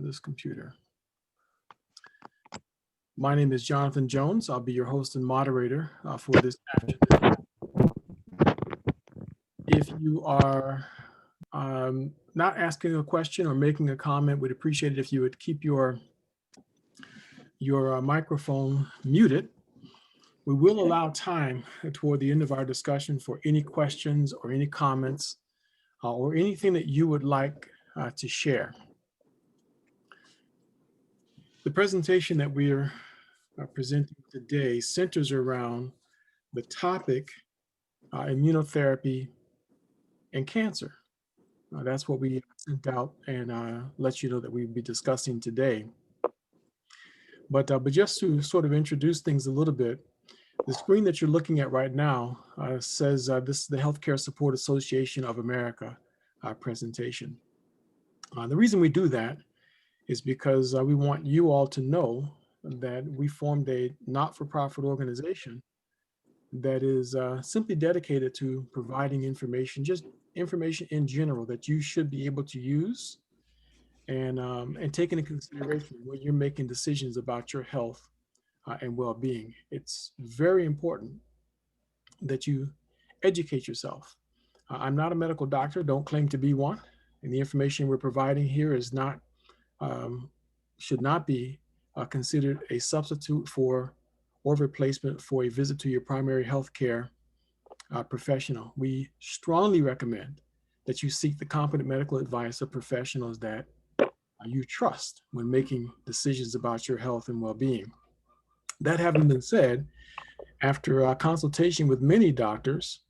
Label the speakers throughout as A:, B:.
A: this computer. My name is Jonathan Jones. I'll be your host and moderator for this afternoon. If you are not asking a question or making a comment, we'd appreciate it if you would keep your microphone muted. We will allow time toward the end of our discussion for any questions or any comments or anything that you would like to share. The presentation that we are presenting today centers around the topic immunotherapy and cancer. That's what we sent out and let you know that we'll be discussing today. But just to sort of introduce things a little bit, the screen that you're looking at right now says this is the Healthcare Support Association of America presentation. The reason we do that is because we want you all to know that we formed a not-for-profit organization that is simply dedicated to providing information, just information in general that you should be able to use and take into consideration when you're making decisions about your health and well-being. It's very important that you educate yourself. I'm not a medical doctor, don't claim to be one, and the information we're providing here is not, should not be considered a substitute for or replacement for a visit to your primary health care professional. We strongly recommend that you seek the competent medical advice of professionals that you trust when making decisions about your health and well-being. That having been said, after a consultation with many doctors,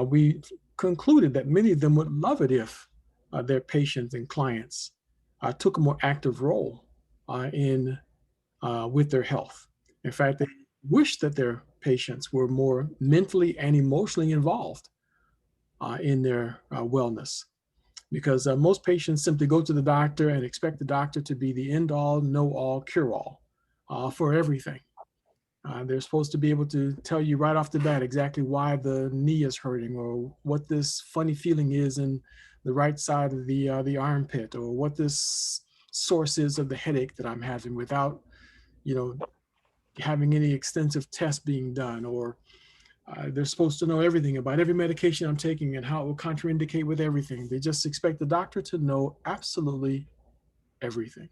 A: we concluded that many of them would love it if their patients and clients took a more active role with their health. In fact, they wish that their patients were more mentally and emotionally involved in their wellness, because most patients simply go to the doctor and expect the doctor to be the end-all, know-all, cure-all for everything. They're supposed to be able to tell you right off the bat exactly why the knee is hurting, or what this funny feeling is in the right side of the armpit, or what this source is of the headache that I'm having, without, having any extensive tests being done. Or they're supposed to know everything about every medication I'm taking and how it will contraindicate with everything. They just expect the doctor to know absolutely everything.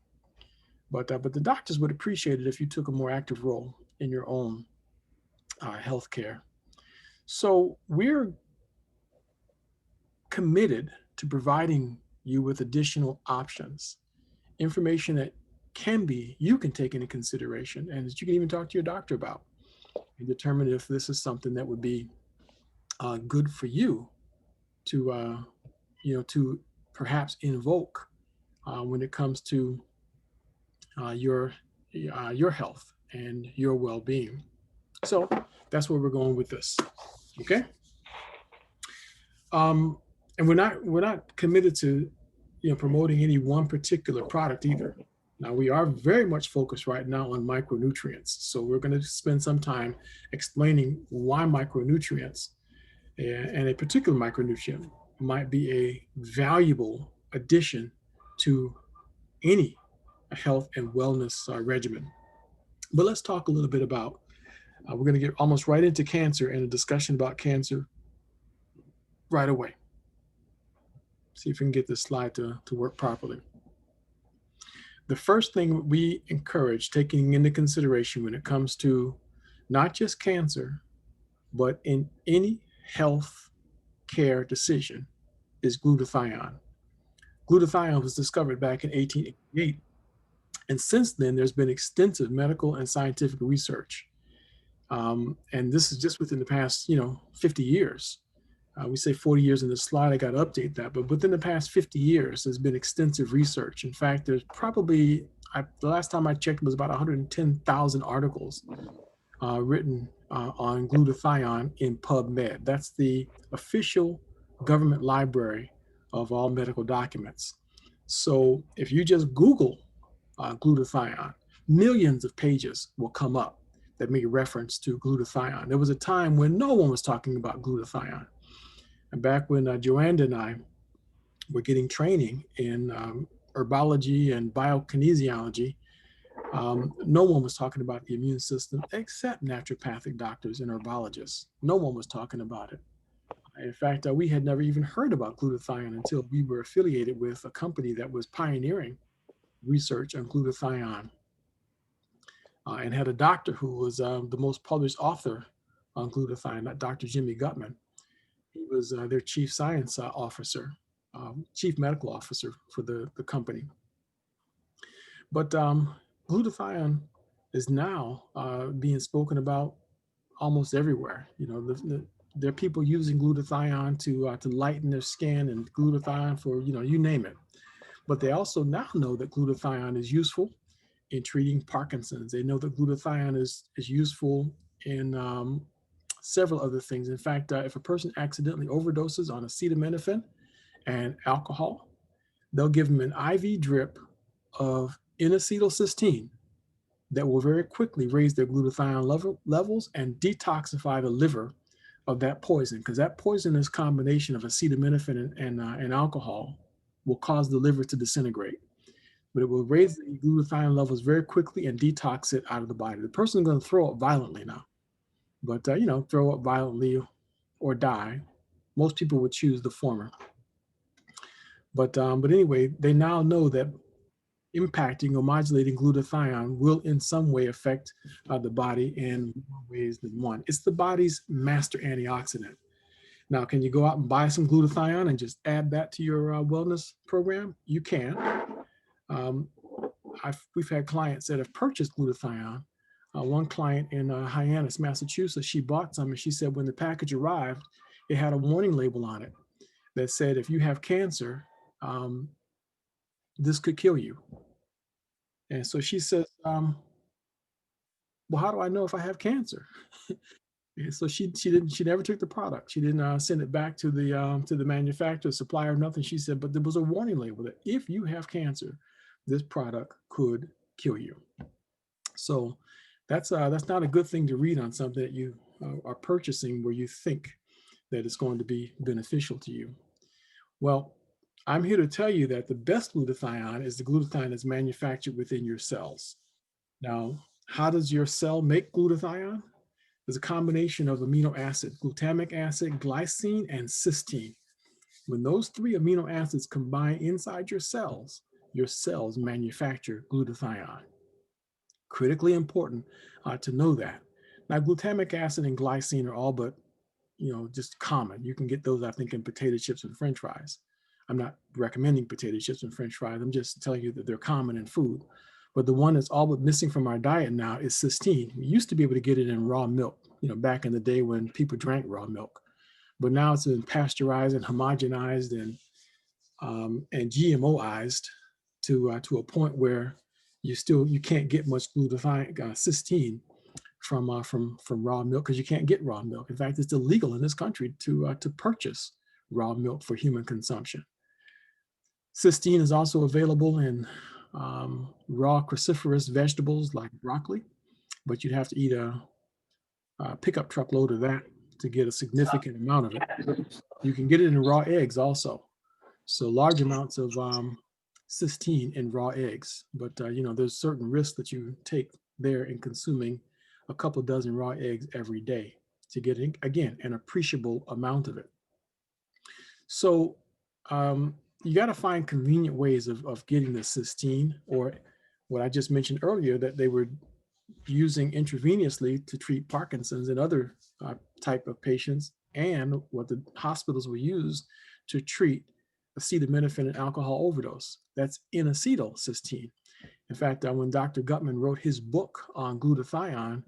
A: But the doctors would appreciate it if you took a more active role in your own healthcare. So we're committed to providing you with additional options, information that you can take into consideration, and that you can even talk to your doctor about and determine if this is something that would be good for you to, to perhaps invoke when it comes to your health and your well-being. So that's where we're going with this. Okay. And we're not committed to, promoting any one particular product either. Now, we are very much focused right now on micronutrients. So we're going to spend some time explaining why micronutrients and a particular micronutrient might be a valuable addition to any health and wellness regimen. But let's talk a little bit about, we're going to get almost right into cancer and a discussion about cancer right away. See if we can get this slide to work properly. The first thing we encourage taking into consideration when it comes to not just cancer, but in any health care decision is glutathione. Glutathione was discovered back in 1888. And since then, there's been extensive medical and scientific research. And this is just within the past, 50 years. We say 40 years in the slide, I got to update that. But within the past 50 years, there's been extensive research. In fact, there's probably, the last time I checked, was about 110,000 articles written on glutathione in PubMed. That's the official government library of all medical documents. So if you just Google glutathione, millions of pages will come up that make reference to glutathione. There was a time when no one was talking about glutathione. And back when Joanne and I were getting training in herbology and biokinesiology, no one was talking about the immune system except naturopathic doctors and herbologists. No one was talking about it. In fact, we had never even heard about glutathione until we were affiliated with a company that was pioneering research on glutathione, and had a doctor who was the most published author on glutathione, Dr. Jimmy Gutman. He was their chief science officer, chief medical officer for the company. But glutathione is now being spoken about almost everywhere. You know, there are people using glutathione to lighten their skin, and glutathione for, you know, you name it. But they also now know that glutathione is useful in treating Parkinson's. They know that glutathione is useful in several other things. In fact, if a person accidentally overdoses on acetaminophen and alcohol, they'll give them an IV drip of N-acetylcysteine that will very quickly raise their glutathione levels and detoxify the liver of that poison, because that poisonous combination of acetaminophen and alcohol will cause the liver to disintegrate. But it will raise the glutathione levels very quickly and detox it out of the body. The person is going to throw up violently now, but you know, throw up violently or die. Most people would choose the former. But anyway, they now know that impacting or modulating glutathione will in some way affect the body in more ways than one. It's the body's master antioxidant. Now, can you go out and buy some glutathione and just add that to your wellness program? You can. We've had clients that have purchased glutathione. One client in Hyannis, Massachusetts, she bought some, and she said when the package arrived, it had a warning label on it that said, if you have cancer, this could kill you. And so she says, well, how do I know if I have cancer? And so she never took the product. She didn't send it back to the manufacturer, supplier, nothing. She said, but there was a warning label that if you have cancer, this product could kill you. So that's not a good thing to read on something that you are purchasing where you think that it's going to be beneficial to you. Well, I'm here to tell you that the best glutathione is the glutathione that's manufactured within your cells. Now, how does your cell make glutathione? There's a combination of amino acids, glutamic acid, glycine, and cysteine. When those three amino acids combine inside your cells manufacture glutathione. Critically important to know that. Now, glutamic acid and glycine are all but, you know, just common. You can get those, I think, in potato chips and French fries. I'm not recommending potato chips and French fries. I'm just telling you that they're common in food. But the one that's all but missing from our diet now is cysteine. We used to be able to get it in raw milk, you know, back in the day when people drank raw milk. But now it's been pasteurized and homogenized and GMOized to a point where you can't get much glutathione, cysteine from raw milk, because you can't get raw milk. In fact, it's illegal in this country to purchase raw milk for human consumption. Cysteine is also available in raw cruciferous vegetables like broccoli, but you'd have to eat a pickup truckload of that to get a significant amount of it. You can get it in raw eggs also. So large amounts of cysteine in raw eggs, but you know, there's certain risks that you take there in consuming a couple dozen raw eggs every day to get, again, an appreciable amount of it. So you got to find convenient ways of getting the cysteine, or what I just mentioned earlier, that they were using intravenously to treat Parkinson's and other type of patients, and what the hospitals will use to treat acetaminophen and alcohol overdose. That's N-acetylcysteine. In fact, when Dr. Gutman wrote his book on glutathione,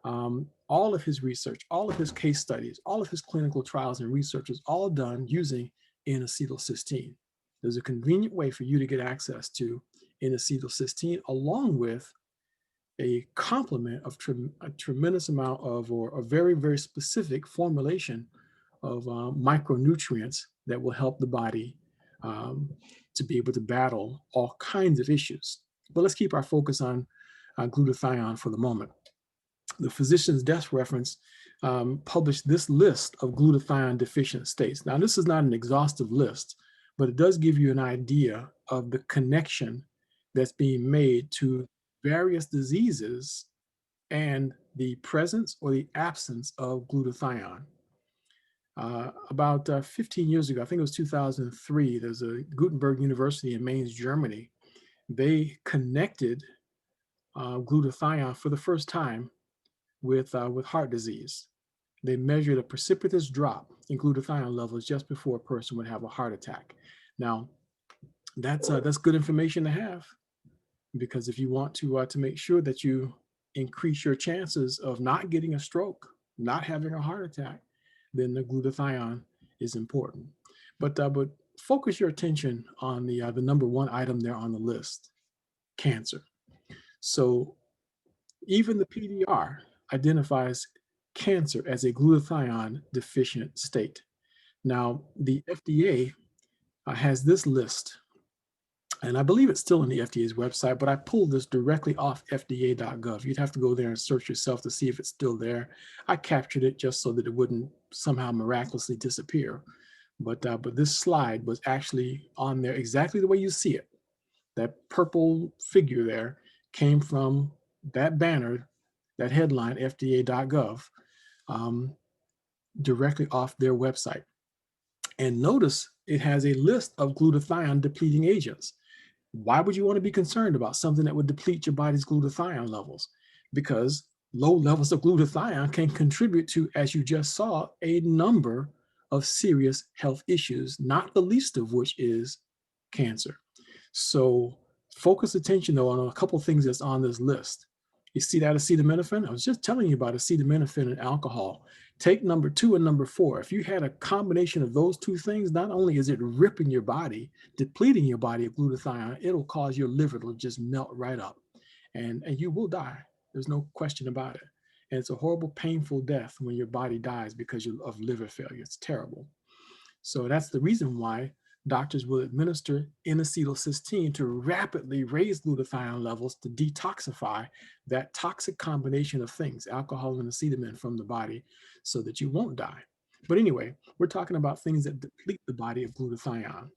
A: all of his research, all of his case studies, all of his clinical trials and research was all done using N-acetylcysteine. There's a convenient way for you to get access to N-acetylcysteine, along with a complement of a tremendous amount of, or a very, very specific formulation of micronutrients that will help the body to be able to battle all kinds of issues. But let's keep our focus on glutathione for the moment. The Physician's Desk Reference published this list of glutathione deficient states. Now, this is not an exhaustive list, but it does give you an idea of the connection that's being made to various diseases and the presence or the absence of glutathione. About 15 years ago, I think it was 2003, there's a Gutenberg University in Mainz, Germany. They connected glutathione for the first time with heart disease. They measured a precipitous drop in glutathione levels just before a person would have a heart attack. Now, that's good information to have, because if you want to make sure that you increase your chances of not getting a stroke, not having a heart attack, then the glutathione is important. But focus your attention on the number one item there on the list, cancer. So even the PDR identifies cancer as a glutathione deficient state. Now, the FDA has this list, and I believe it's still on the FDA's website, but I pulled this directly off fda.gov. You'd have to go there and search yourself to see if it's still there. I captured it just so that it wouldn't somehow miraculously disappear. But this slide was actually on there exactly the way you see it. That purple figure there came from that banner, that headline, fda.gov, directly off their website. And notice it has a list of glutathione depleting agents. Why would you want to be concerned about something that would deplete your body's glutathione levels? Because low levels of glutathione can contribute to, as you just saw, a number of serious health issues, not the least of which is cancer. So focus attention, though, on a couple of things that's on this list. You see that acetaminophen? I was just telling you about acetaminophen and alcohol. Take number 2 and number 4. If you had a combination of those two things, not only is it ripping your body, depleting your body of glutathione, it'll cause your liver to just melt right up. And you will die. There's no question about it. And it's a horrible, painful death when your body dies because of liver failure. It's terrible. So that's the reason why doctors will administer N-acetylcysteine to rapidly raise glutathione levels to detoxify that toxic combination of things, alcohol and acetamin, from the body so that you won't die. But anyway, we're talking about things that deplete the body of glutathione.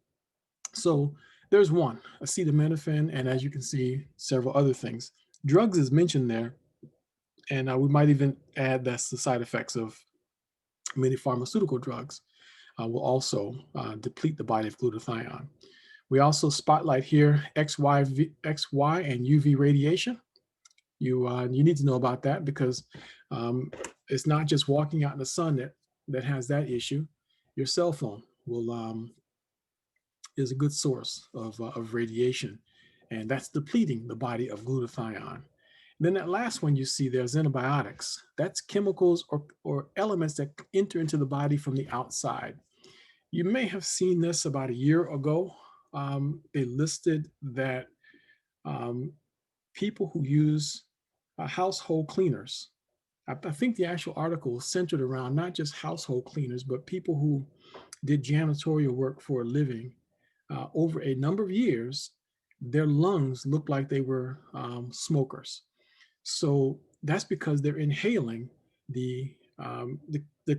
A: So there's one, acetaminophen, and as you can see, several other things. Drugs is mentioned there, and we might even add that's the side effects of many pharmaceutical drugs. Will also deplete the body of glutathione. We also spotlight here XY and UV radiation. You need to know about that because it's not just walking out in the sun that has that issue. Your cell phone is a good source of radiation, and that's depleting the body of glutathione. Then that last one you see there's antibiotics. That's chemicals or elements that enter into the body from the outside. You may have seen this about a year ago. They listed that people who use household cleaners, I think the actual article was centered around not just household cleaners, but people who did janitorial work for a living. Over a number of years, their lungs looked like they were smokers. So that's because they're inhaling the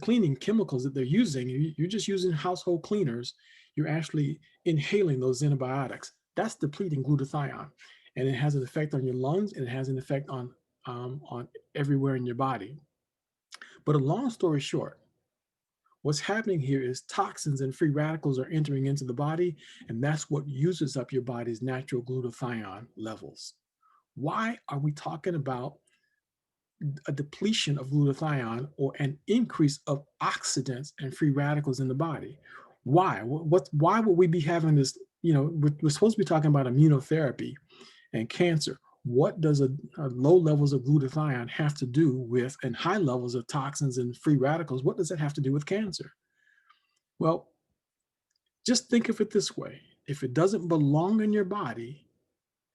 A: cleaning chemicals that they're using. You're just using household cleaners. You're actually inhaling those antibiotics. That's depleting glutathione, and it has an effect on your lungs, and it has an effect on everywhere in your body. But a long story short, what's happening here is toxins and free radicals are entering into the body, and that's what uses up your body's natural glutathione levels. Why are we talking about a depletion of glutathione or an increase of oxidants and free radicals in the body? Why? Why would we be having this? You know, we're supposed to be talking about immunotherapy and cancer. What does a low levels of glutathione have to do with, and high levels of toxins and free radicals, what does that have to do with cancer? Well, just think of it this way. If it doesn't belong in your body,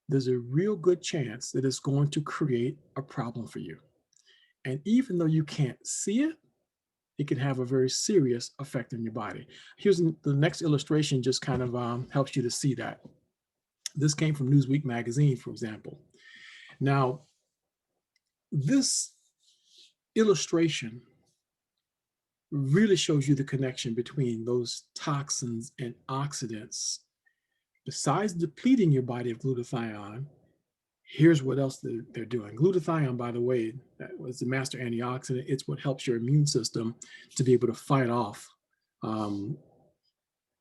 A: there's a real good chance that it's going to create a problem for you. And even though you can't see it, it can have a very serious effect on your body. Here's the next illustration, just kind of helps you to see that. This came from Newsweek magazine, for example. Now, this illustration really shows you the connection between those toxins and oxidants Besides depleting your body of glutathione, here's what else they're doing. Glutathione, by the way, that was the master antioxidant. It's what helps your immune system to be able to fight off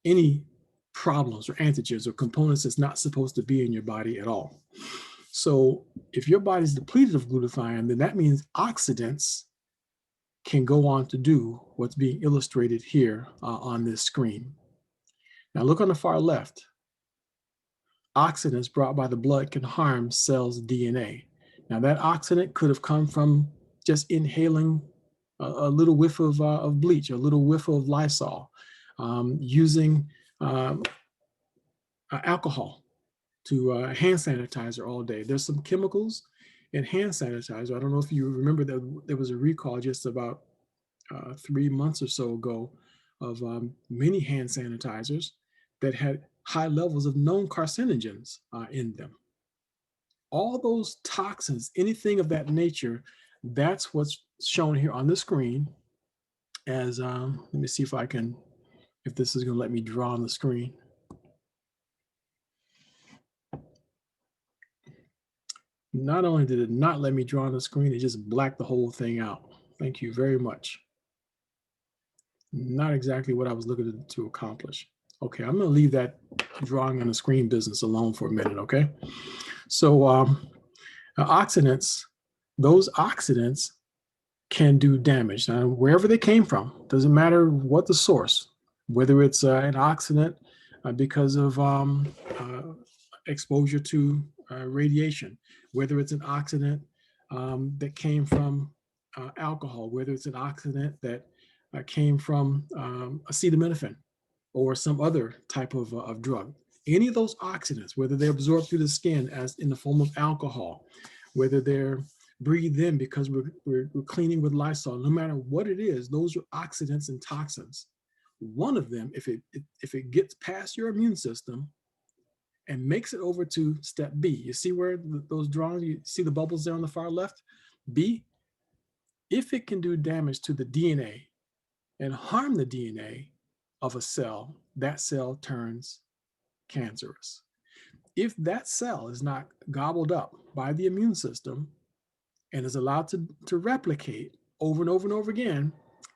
A: any problems or antigens or components that's not supposed to be in your body at all. So if your body's depleted of glutathione, then that means oxidants can go on to do what's being illustrated here on this screen. Now look on the far left. Oxidants brought by the blood can harm cells' DNA. Now that oxidant could have come from just inhaling a little whiff of bleach, a little whiff of Lysol, using alcohol to hand sanitizer all day. There's some chemicals in hand sanitizer. I don't know if you remember that there was a recall just about 3 months or so ago of many hand sanitizers that had high levels of known carcinogens in them. All those toxins, anything of that nature, that's what's shown here on the screen as, let me see if this is gonna let me draw on the screen. Not only did it not let me draw on the screen, it just blacked the whole thing out. Thank you very much. Not exactly what I was looking to accomplish. Okay, I'm gonna leave that drawing on the screen business alone for a minute, okay? So oxidants, those oxidants can do damage. Now, wherever they came from, doesn't matter what the source, whether it's an oxidant because of exposure to radiation, whether it's an oxidant that came from alcohol, whether it's an oxidant that came from acetaminophen or some other type of drug. Any of those oxidants, whether they're absorbed through the skin as in the form of alcohol, whether they're breathed in because we're cleaning with Lysol, no matter what it is, those are oxidants and toxins. One of them, if it gets past your immune system and makes it over to step B, you see where those drawings, you see the bubbles there on the far left? B, if it can do damage to the DNA and harm the DNA of a cell, that cell turns cancerous. If that cell is not gobbled up by the immune system and is allowed to replicate over and over and over again,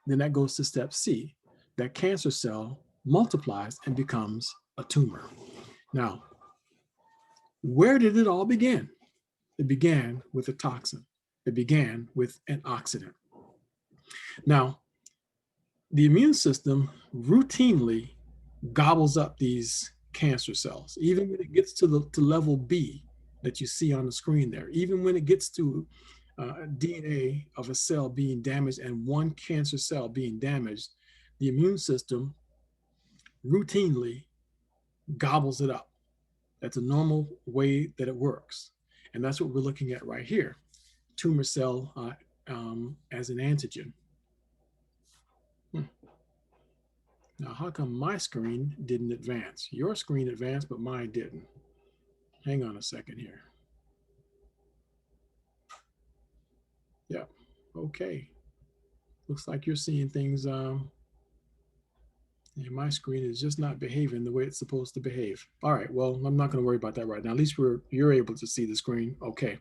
A: then that goes to step C. That cancer cell multiplies and becomes a tumor. Now, where did it all begin? It began with a toxin. It began with an oxidant. Now, the immune system routinely gobbles up these cancer cells, even when it gets to level B that you see on the screen there, even when it gets to DNA of a cell being damaged and one cancer cell being damaged, the immune system routinely gobbles it up. That's a normal way that it works. And that's what we're looking at right here, tumor cell as an antigen. Now, how come my screen didn't advance? Your screen advanced, but mine didn't. Hang on a second here. Yeah, okay. Looks like you're seeing things, and my screen is just not behaving the way it's supposed to behave. All right, well, I'm not gonna worry about that right now. At least you're able to see the screen, okay.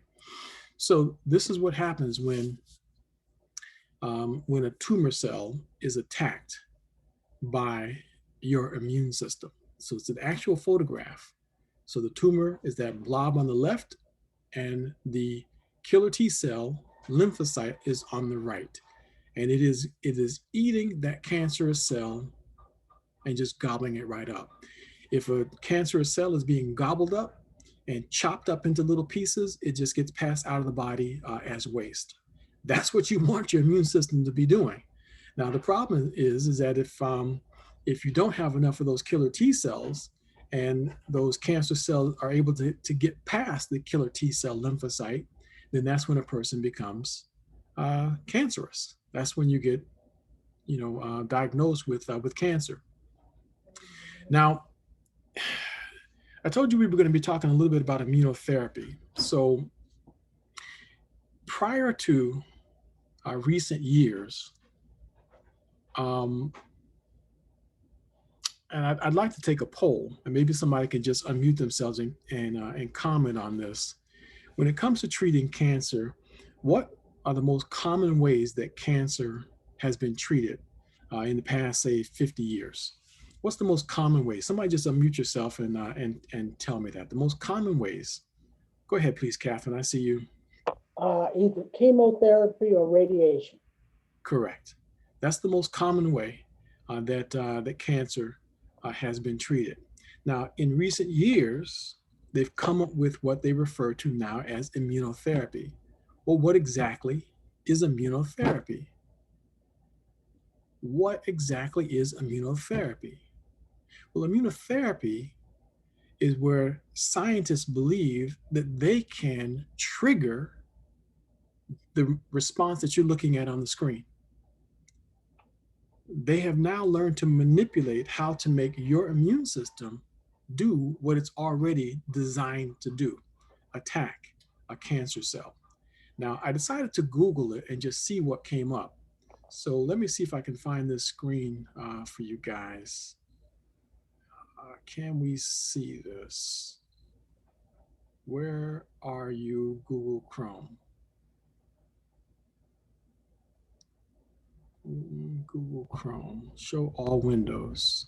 A: So this is what happens when a tumor cell is attacked by your immune system. So it's an actual photograph. So the tumor is that blob on the left, and the killer T cell lymphocyte is on the right. And it is eating that cancerous cell and just gobbling it right up. If a cancerous cell is being gobbled up and chopped up into little pieces, it just gets passed out of the body as waste. That's what you want your immune system to be doing. Now, the problem is that if you don't have enough of those killer T cells and those cancer cells are able to get past the killer T cell lymphocyte, then that's when a person becomes cancerous. That's when you get, diagnosed with cancer. Now, I told you we were going to be talking a little bit about immunotherapy. So prior to recent years, and I'd like to take a poll, and maybe somebody can just unmute themselves and comment on this. When it comes to treating cancer, what are the most common ways that cancer has been treated in the past, say, 50 years? What's the most common way? Somebody just unmute yourself and tell me that. The most common ways. Go ahead, please, Catherine. I see you.
B: Either chemotherapy or radiation.
A: Correct. That's the most common way that cancer has been treated. Now, in recent years, they've come up with what they refer to now as immunotherapy. Well, what exactly is immunotherapy? What exactly is immunotherapy? Well, immunotherapy is where scientists believe that they can trigger the response that you're looking at on the screen. They have now learned to manipulate how to make your immune system do what it's already designed to do, attack a cancer cell. Now, I decided to Google it and just see what came up. So let me see if I can find this screen for you guys. Can we see this? Where are you, Google Chrome? Google Chrome, show all windows.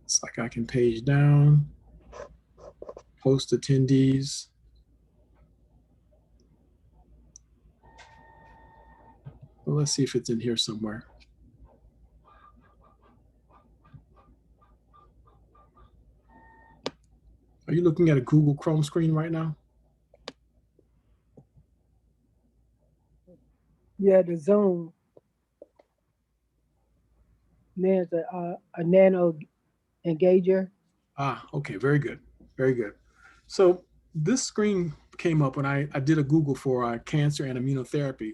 A: It's like I can page down, post attendees. Well, let's see if it's in here somewhere. Are you looking at a Google Chrome screen right now?
B: Yeah, the Zone. There's a nano engager.
A: Okay, very good, very good. So this screen came up when I did a Google for cancer and immunotherapy.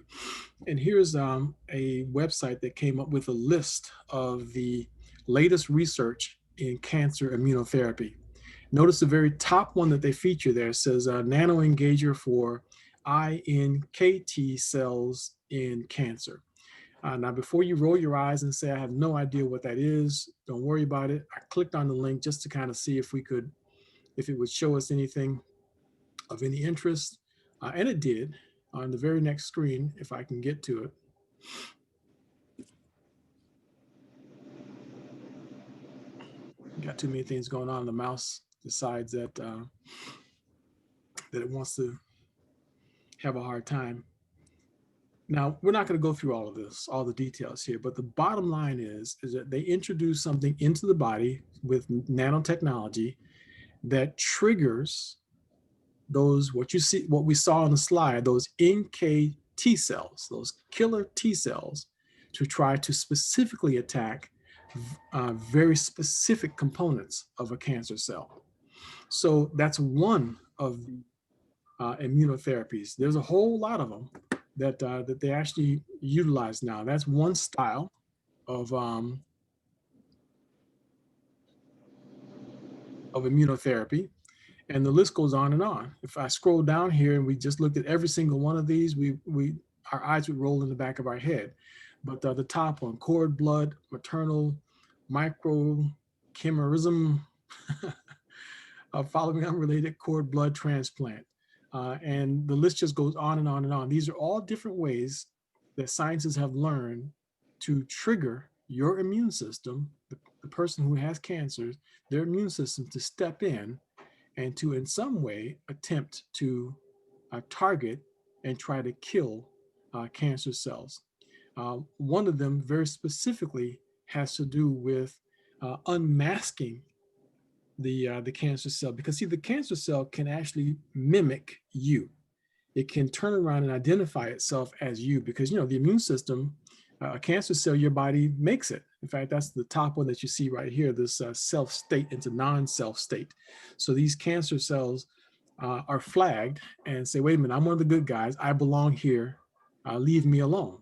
A: And here's a website that came up with a list of the latest research in cancer immunotherapy. Notice the very top one that they feature there says nano engager for iNKT cells in cancer. Now, before you roll your eyes and say, I have no idea what that is, don't worry about it. I clicked on the link just to kind of see if it would show us anything of any interest. And it did on the very next screen, if I can get to it. Got too many things going on. The mouse decides that it wants to have a hard time. Now, we're not going to go through all of this, all the details here, but the bottom line is that they introduce something into the body with nanotechnology that triggers those, what we saw on the slide, those NK T cells, those killer T cells, to try to specifically attack very specific components of a cancer cell. So that's one of the immunotherapies. There's a whole lot of them that they actually utilize now. That's one style of immunotherapy, and the list goes on and on. If I scroll down here and we just looked at every single one of these, our eyes would roll in the back of our head. But the top one, cord blood, maternal, microchimerism, following unrelated cord blood transplant. And the list just goes on and on and on. These are all different ways that scientists have learned to trigger your immune system, the person who has cancer, their immune system to step in and to in some way attempt to target and try to kill cancer cells. One of them very specifically has to do with unmasking the cancer cell, because see, the cancer cell can actually mimic you. It can turn around and identify itself as you, because the immune system, a cancer cell, your body makes it. In fact, that's the top one that you see right here, this self state into non-self state. So these cancer cells are flagged and say, wait a minute, I'm one of the good guys, I belong here, leave me alone.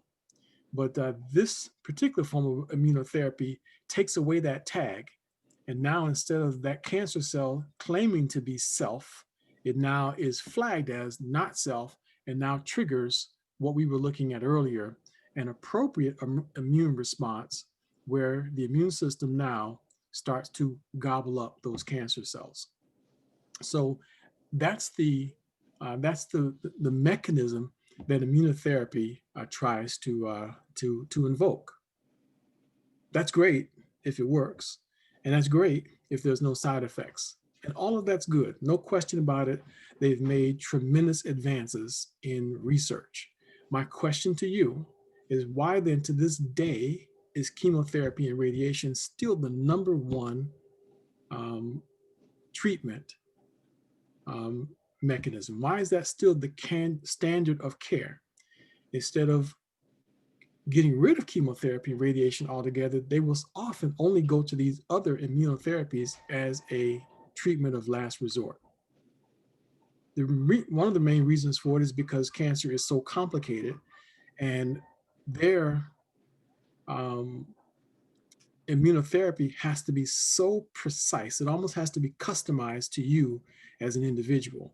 A: But this particular form of immunotherapy takes away that tag. And now, instead of that cancer cell claiming to be self, it now is flagged as not self, and now triggers what we were looking at earlier, an appropriate immune response where the immune system now starts to gobble up those cancer cells. So that's the mechanism that immunotherapy tries to invoke. That's great if it works, and that's great if there's no side effects. And all of that's good, no question about it. They've made tremendous advances in research. My question to you is, why then to this day is chemotherapy and radiation still the number one treatment mechanism? Why is that still the standard of care? Instead of getting rid of chemotherapy and radiation altogether, they will often only go to these other immunotherapies as a treatment of last resort. One of the main reasons for it is because cancer is so complicated, and their immunotherapy has to be so precise. It almost has to be customized to you as an individual.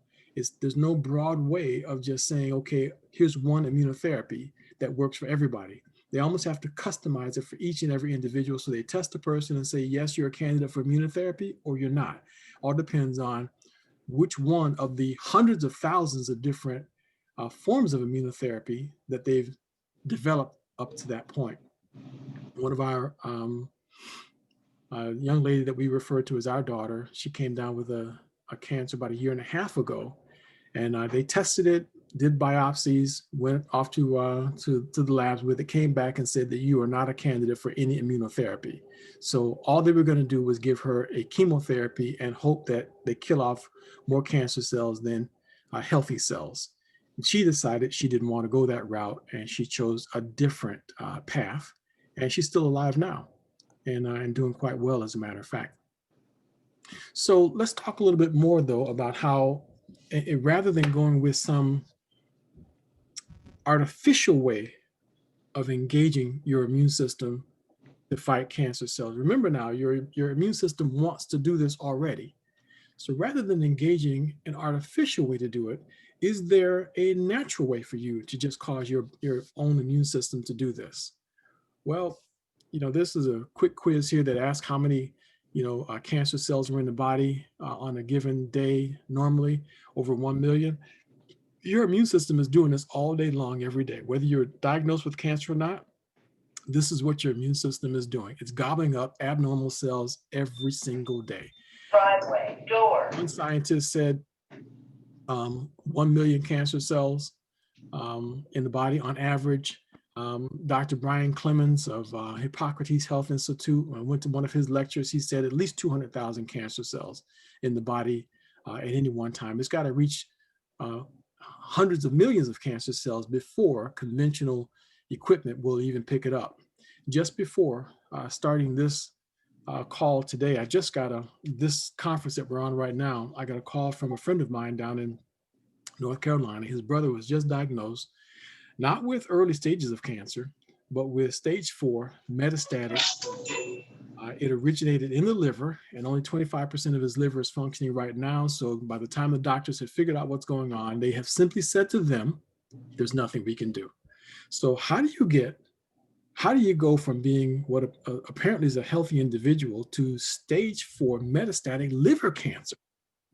A: There's no broad way of just saying, okay, here's one immunotherapy that works for everybody. They almost have to customize it for each and every individual. So they test a person and say, yes, you're a candidate for immunotherapy, or you're not. All depends on which one of the hundreds of thousands of different forms of immunotherapy that they've developed up to that point. One of our young lady that we refer to as our daughter, she came down with a cancer about 1.5 years ago, and they tested it, did biopsies, went off to the labs with it, came back and said that you are not a candidate for any immunotherapy. So all they were going to do was give her a chemotherapy and hope that they kill off more cancer cells than healthy cells. And she decided she didn't want to go that route, and she chose a different path, and she's still alive now, and doing quite well, as a matter of fact. So let's talk a little bit more, though, about how rather than going with some artificial way of engaging your immune system to fight cancer cells. Remember now, your immune system wants to do this already. So rather than engaging an artificial way to do it, is there a natural way for you to just cause your own immune system to do this? Well, this is a quick quiz here that asks how many cancer cells are in the body on a given day, normally over 1 million. Your immune system is doing this all day long, every day. Whether you're diagnosed with cancer or not, this is what your immune system is doing. It's gobbling up abnormal cells every single day.
C: Driveway, door.
A: One scientist said 1 million cancer cells in the body on average. Dr. Brian Clemens of Hippocrates Health Institute, I went to one of his lectures. He said at least 200,000 cancer cells in the body at any one time. It's got to reach hundreds of millions of cancer cells before conventional equipment will even pick it up. Just before starting this call today, I just got this conference that we're on right now, I got a call from a friend of mine down in North Carolina. His brother was just diagnosed, not with early stages of cancer, but with stage 4 metastatic. It originated in the liver, and only 25% of his liver is functioning right now. So by the time the doctors had figured out what's going on, they have simply said to them, there's nothing we can do. So how do you go from being what apparently is a healthy individual to stage 4 metastatic liver cancer?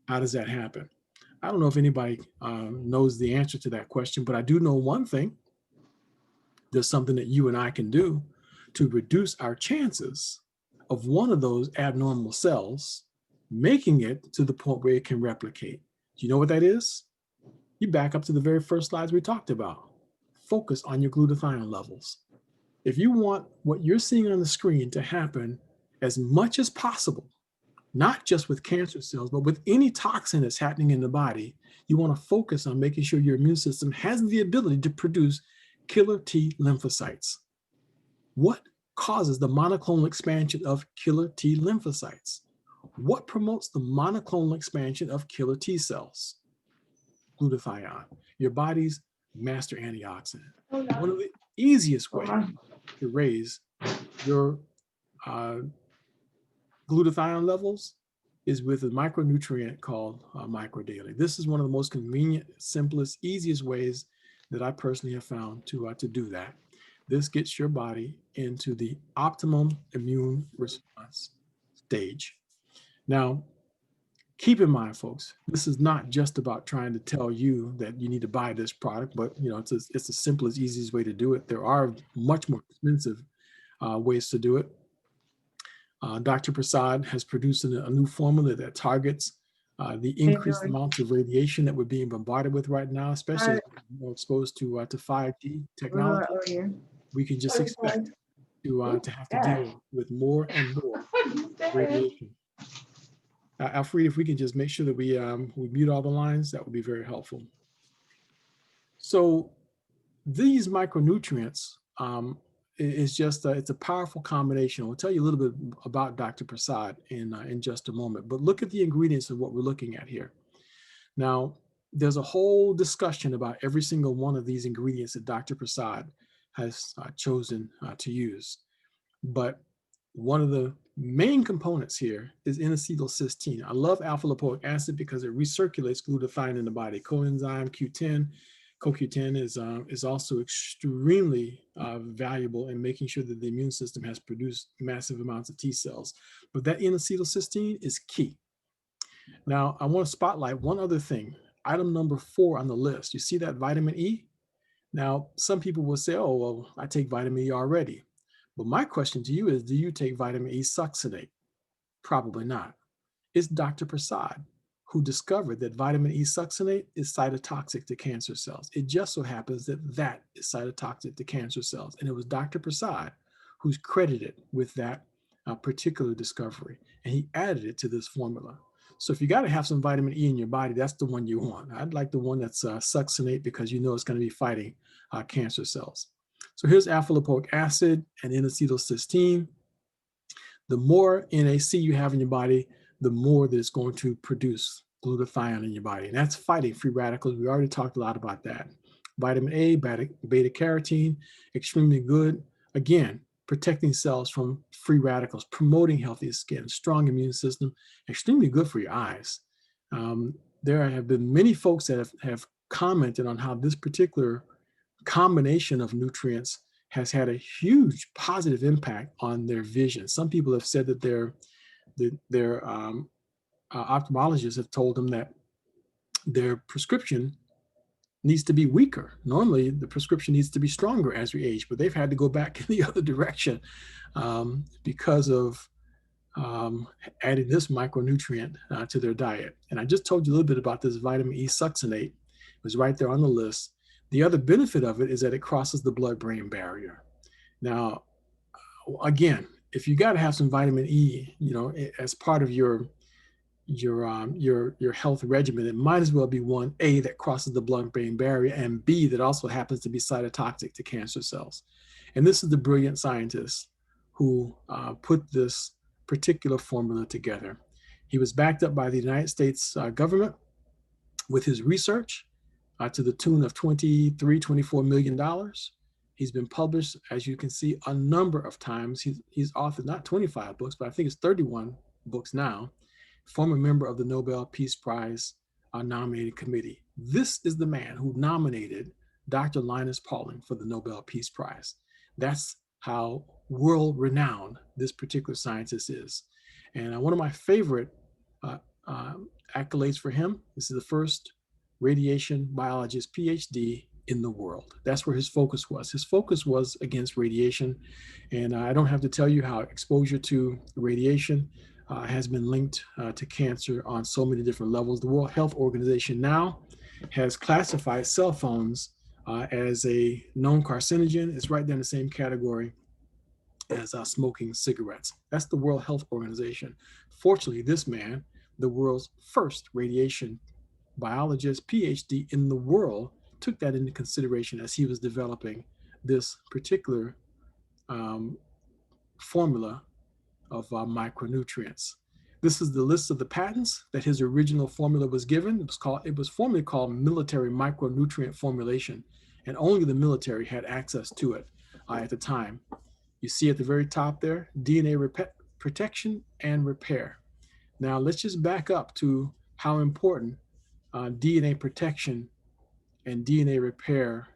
A: How does that happen? I don't know if anybody knows the answer to that question, but I do know one thing. There's something that you and I can do to reduce our chances of one of those abnormal cells making it to the point where it can replicate. Do you know what that is? You back up to the very first slides we talked about. Focus on your glutathione levels. If you want what you're seeing on the screen to happen as much as possible, not just with cancer cells, but with any toxin that's happening in the body, you want to focus on making sure your immune system has the ability to produce killer T lymphocytes. What causes the monoclonal expansion of killer T lymphocytes? What promotes the monoclonal expansion of killer T cells? Glutathione, your body's master antioxidant. One of the easiest ways to raise your glutathione levels is with a micronutrient called microdaily. This is one of the most convenient, simplest, easiest ways that I personally have found to do that. This gets your body into the optimum immune response stage. Now, keep in mind, folks, this is not just about trying to tell you that you need to buy this product, but it's the simplest, easiest way to do it. There are much more expensive ways to do it. Dr. Prasad has produced a new formula that targets the increased amounts of radiation that we're being bombarded with right now, especially as we're exposed to 5G technology. We can just expect to have to deal with more and more radiation. Alfred, if we can just make sure that we mute all the lines, that would be very helpful. So these micronutrients is just it's a powerful combination. I'll tell you a little bit about Dr. Prasad in just a moment, but look at the ingredients of what we're looking at here. Now, there's a whole discussion about every single one of these ingredients that Dr. Prasad has chosen to use. But one of the main components here is N-acetylcysteine. I love alpha lipoic acid because it recirculates glutathione in the body. Coenzyme Q10, CoQ10 is also extremely valuable in making sure that the immune system has produced massive amounts of T cells. But that N-acetylcysteine is key. Now, I want to spotlight one other thing. Item number 4 on the list. You see that vitamin E? Now, some people will say, oh, well, I take vitamin E already. But my question to you is, do you take vitamin E succinate? Probably not. It's Dr. Prasad who discovered that vitamin E succinate is cytotoxic to cancer cells. It just so happens that that is cytotoxic to cancer cells. And it was Dr. Prasad who's credited with that particular discovery. And he added it to this formula. So if you got to have some vitamin E in your body, that's the one you want. I'd like the one that's succinate because you know it's going to be fighting cancer cells. So here's alpha lipoic acid and N-acetylcysteine. The more NAC you have in your body, the more that it's going to produce glutathione in your body. And that's fighting free radicals. We already talked a lot about that. Vitamin A, beta carotene, extremely good. Again, protecting cells from free radicals, promoting healthy skin, strong immune system, extremely good for your eyes. There have been many folks that have commented on how this particular combination of nutrients has had a huge positive impact on their vision. Some people have said that their ophthalmologists have told them that their prescription needs to be weaker. Normally, the prescription needs to be stronger as we age, but they've had to go back in the other direction because of adding this micronutrient to their diet. And I just told you a little bit about this vitamin E succinate. It was right there on the list. The other benefit of it is that it crosses the blood-brain barrier. Now, again, if you got to have some vitamin E, as part of your health regimen, it might as well be one, A, that crosses the blood-brain barrier, and B, that also happens to be cytotoxic to cancer cells. And this is the brilliant scientist who put this particular formula together. He was backed up by the United States government with his research to the tune of $24 million. He's been published, as you can see, a number of times. He's authored not 25 books, but I think it's 31 books now. Former member of the Nobel Peace Prize nominating committee. This is the man who nominated Dr. Linus Pauling for the Nobel Peace Prize. That's how world-renowned this particular scientist is. And one of my favorite accolades for him, this is the first radiation biologist PhD in the world. That's where his focus was. His focus was against radiation. And I don't have to tell you how exposure to radiation has been linked to cancer on so many different levels. The World Health Organization now has classified cell phones as a known carcinogen. It's right there in the same category as smoking cigarettes. That's the World Health Organization. Fortunately, this man, the world's first radiation biologist, PhD in the world, took that into consideration as he was developing this particular formula of micronutrients. This is the list of the patents that his original formula was given. It was formerly called military micronutrient formulation, and only the military had access to it at the time. You see at the very top there, DNA protection and repair. Now let's just back up to how important DNA protection and DNA repair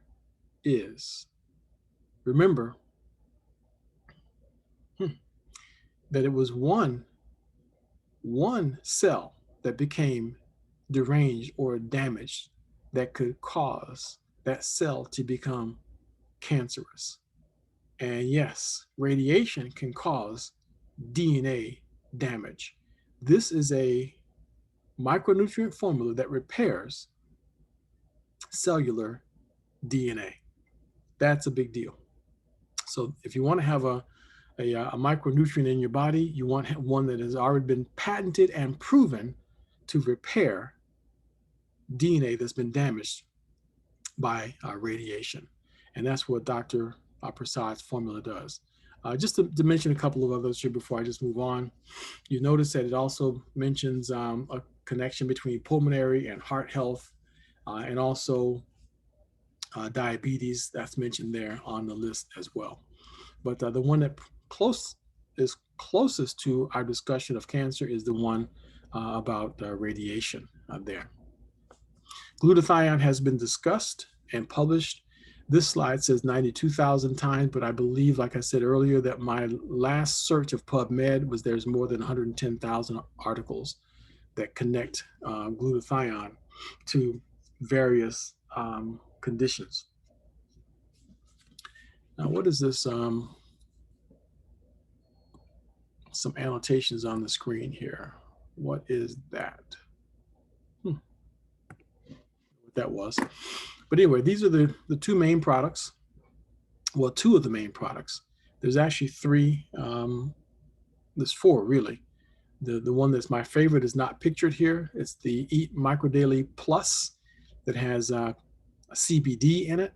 A: is. remember that it was one cell that became deranged or damaged that could cause that cell to become cancerous. And yes, radiation can cause DNA damage. This is a micronutrient formula that repairs cellular DNA. That's a big deal. So if you want to have a micronutrient in your body, you want one that has already been patented and proven to repair DNA that's been damaged by radiation. And that's what Dr. Prasad's formula does. Just to mention a couple of others here before I just move on, you notice that it also mentions a connection between pulmonary and heart health, and also diabetes. That's mentioned there on the list as well. But the one that is closest to our discussion of cancer is the one about radiation there. Glutathione has been discussed and published. This slide says 92,000 times, but I believe, like I said earlier, that my last search of PubMed was there's more than 110,000 articles that connect glutathione to various conditions. Now, what is this? Some annotations on the screen here. What is that? What that was. But anyway, these are the two main products. Well, two of the main products. There's actually three. There's four, really. The one that's my favorite is not pictured here. It's the Eat Micro Daily Plus that has CBD in it.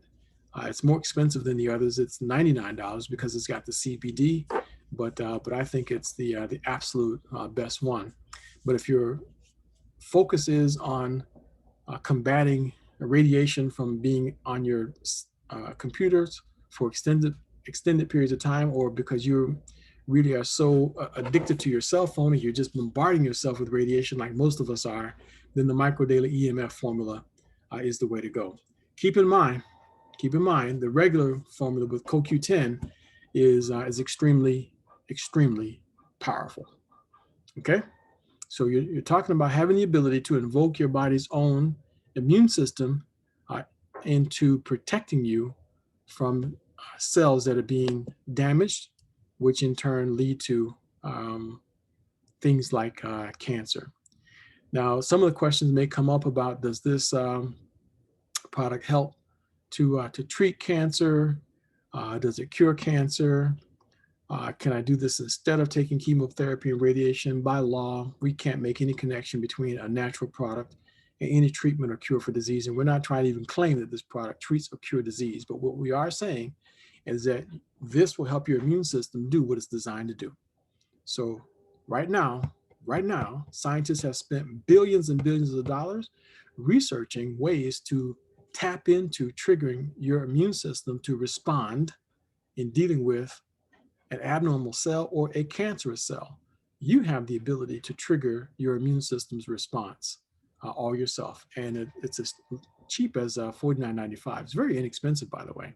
A: It's more expensive than the others. It's $99 because it's got the CBD, but I think it's the absolute best one. But if your focus is on combating radiation from being on your computers for extended periods of time, or because you really are so addicted to your cell phone and you're just bombarding yourself with radiation like most of us are, then the Micro Daily EMF formula is the way to go. Keep in mind, the regular formula with CoQ10 is extremely, extremely powerful. Okay, so you're talking about having the ability to invoke your body's own immune system into protecting you from cells that are being damaged, which in turn lead to things like cancer. Now, some of the questions may come up about, does this product help to treat cancer? Does it cure cancer? Can I do this instead of taking chemotherapy and radiation? By law, we can't make any connection between a natural product and any treatment or cure for disease. And we're not trying to even claim that this product treats or cure disease. But what we are saying is that this will help your immune system do what it's designed to do. So right now, scientists have spent billions and billions of dollars researching ways to tap into triggering your immune system to respond in dealing with an abnormal cell or a cancerous cell. You have the ability to trigger your immune system's response all yourself. And it's as cheap as $49.95. It's very inexpensive, by the way.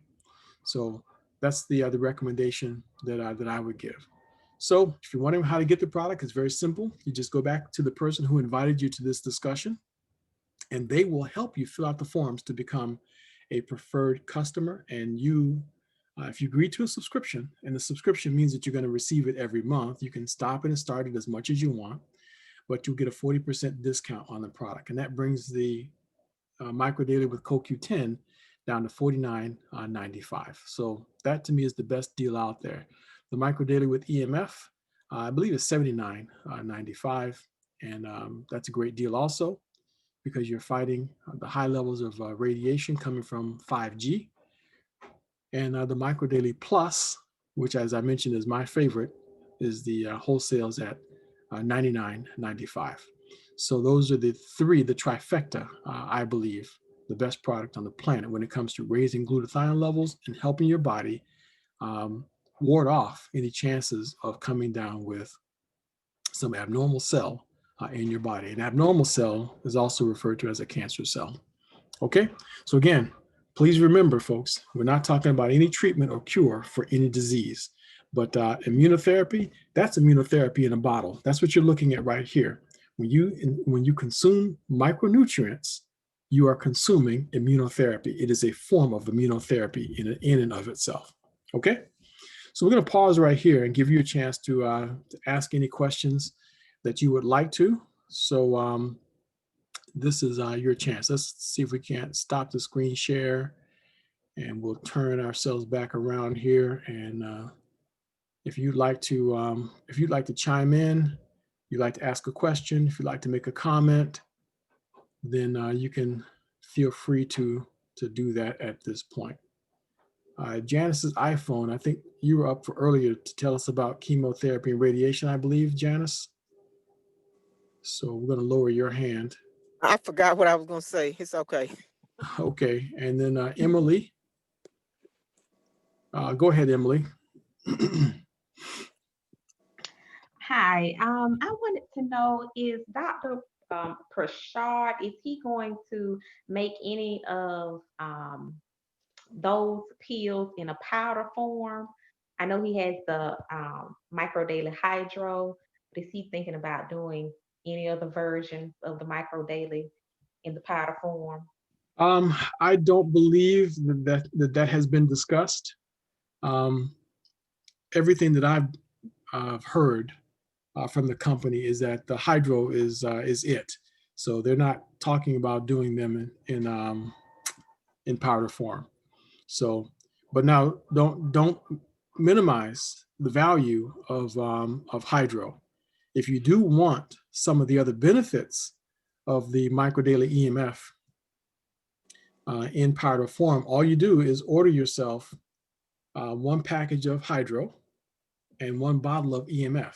A: So that's the recommendation that I would give. So if you're wondering how to get the product, it's very simple. You just go back to the person who invited you to this discussion, and they will help you fill out the forms to become a preferred customer. And you, if you agree to a subscription, and the subscription means that you're going to receive it every month, you can stop it and start it as much as you want, but you'll get a 40% discount on the product. And that brings the Micro Daily with CoQ10 down to $49.95. So that to me is the best deal out there. The Micro Daily with EMF, I believe is $79.95. And that's a great deal also, because you're fighting the high levels of radiation coming from 5G. And the Micro Daily Plus, which as I mentioned is my favorite, is the wholesales at $99.95. So those are the three, the trifecta, I believe, the best product on the planet when it comes to raising glutathione levels and helping your body ward off any chances of coming down with some abnormal cell in your body. An abnormal cell is also referred to as a cancer cell. Okay, so again, please remember, folks, we're not talking about any treatment or cure for any disease. But immunotherapy, that's immunotherapy in a bottle. That's what you're looking at right here. When you consume micronutrients, you are consuming immunotherapy. It is a form of immunotherapy in and of itself. Okay? So we're going to pause right here and give you a chance to ask any questions that you would like to. So this is your chance. Let's see if we can't stop the screen share, and we'll turn ourselves back around here. And if you'd like to chime in, you'd like to ask a question, if you'd like to make a comment, then you can feel free to do that at this point. Janice's iPhone, I think you were up for earlier to tell us about chemotherapy and radiation, I believe, Janice. So we're going to lower your hand.
D: I forgot what I was going to say. It's okay.
A: Okay. And then Emily. Go ahead, Emily.
E: Hi, I wanted to know, is Dr. Prashad, is he going to make any of those pills in a powder form? I know he has the micro daily hydro, but is he thinking about doing any other versions of the micro daily in the powder form?
A: I don't believe that has been discussed. Everything that I've heard from the company is that the hydro is it. So they're not talking about doing them in powder form. So, but now don't minimize the value of hydro. If you do want some of the other benefits of the microdaily EMF in powder form, all you do is order yourself one package of hydro and one bottle of EMF.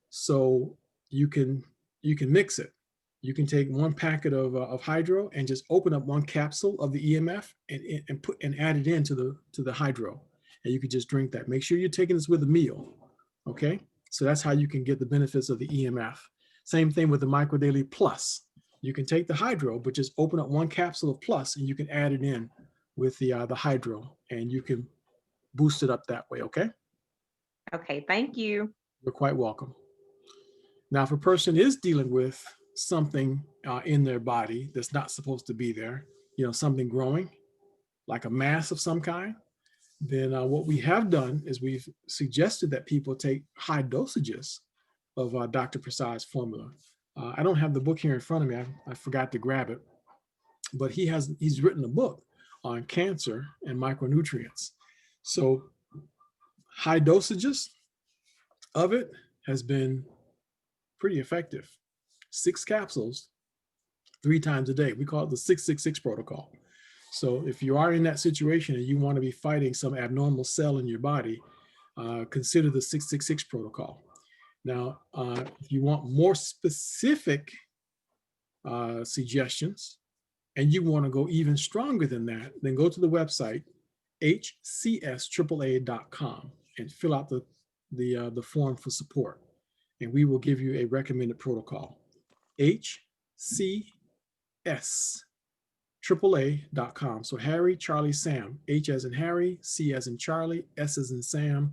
A: So you can mix it. You can take one packet of hydro and just open up one capsule of the EMF and add it into the hydro, and you can just drink that. Make sure you're taking this with a meal. Okay, so that's how you can get the benefits of the EMF. Same thing with the microdaily plus. You can take the hydro, but just open up one capsule of plus, and you can add it in with the hydro, and you can boost it up that way. Okay.
E: Okay, thank you.
A: You're quite welcome. Now, if a person is dealing with something in their body that's not supposed to be there, something growing, like a mass of some kind, then what we have done is we've suggested that people take high dosages of Dr. Prasad's formula. I don't have the book here in front of me. I forgot to grab it, but he's written a book on cancer and micronutrients. So high dosages of it has been pretty effective. 6 capsules 3 times a day. We call it the 666 protocol. So if you are in that situation and you want to be fighting some abnormal cell in your body, consider the 666 protocol. Now, if you want more specific suggestions and you want to go even stronger than that, then go to the website hcsaaa.com and fill out the form for support, and we will give you a recommended protocol. hcsaaa.com. So Harry, Charlie, Sam. H as in Harry, C as in Charlie, S as in Sam,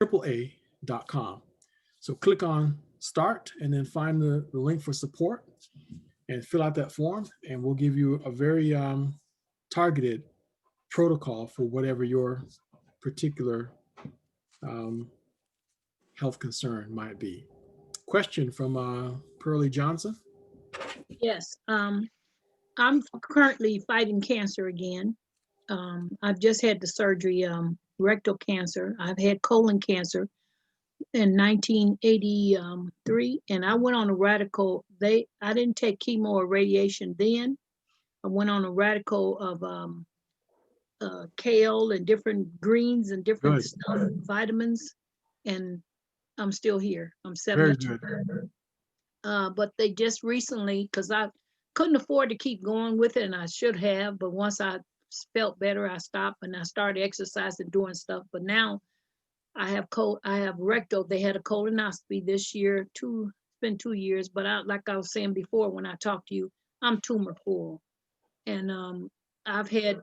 A: AAA.com. So click on start and then find the link for support and fill out that form, and we'll give you a very targeted protocol for whatever your particular health concern might be. Question from Pearlie Johnson.
F: Yes, I'm currently fighting cancer again. I've just had the surgery, rectal cancer. I've had colon cancer in 1983, and I went on a radical. I didn't take chemo or radiation then. I went on a radical of kale and different greens and different stuff, vitamins, and I'm still here. I'm 72.
A: Very good.
F: But they just recently, because I couldn't afford to keep going with it, and I should have, but once I felt better, I stopped and I started exercising, doing stuff. But now I have rectal. They had a colonoscopy this year. It's been 2 years, but like I was saying before when I talked to you, I'm tumor full. And I've had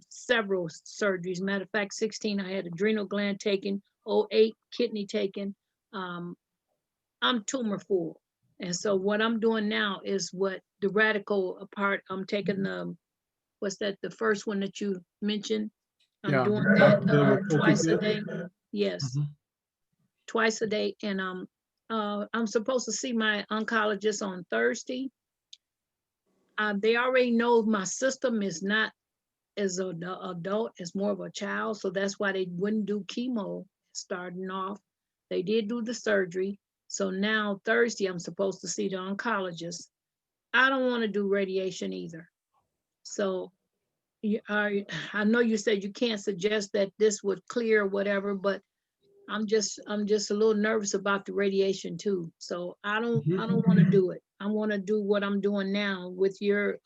F: several surgeries. Matter of fact, 16, I had adrenal gland taken, 08, kidney taken. I'm tumor full. And so what I'm doing now is what the radical part, I'm taking the, what's that, the first one that you mentioned? I'm
A: Yeah.
F: doing that
A: Dealing with
F: twice a
A: OPP?
F: day. Yes,
A: Mhm.
F: twice a day. And I'm supposed to see my oncologist on Thursday. They already know my system is not as an adult, it's more of a child. So that's why they wouldn't do chemo starting off. They did do the surgery. So now Thursday, I'm supposed to see the oncologist. I don't want to do radiation either. So I know you said you can't suggest that this would clear or whatever, but I'm just a little nervous about the radiation too. So I don't want to do it. I want to do what I'm doing now with your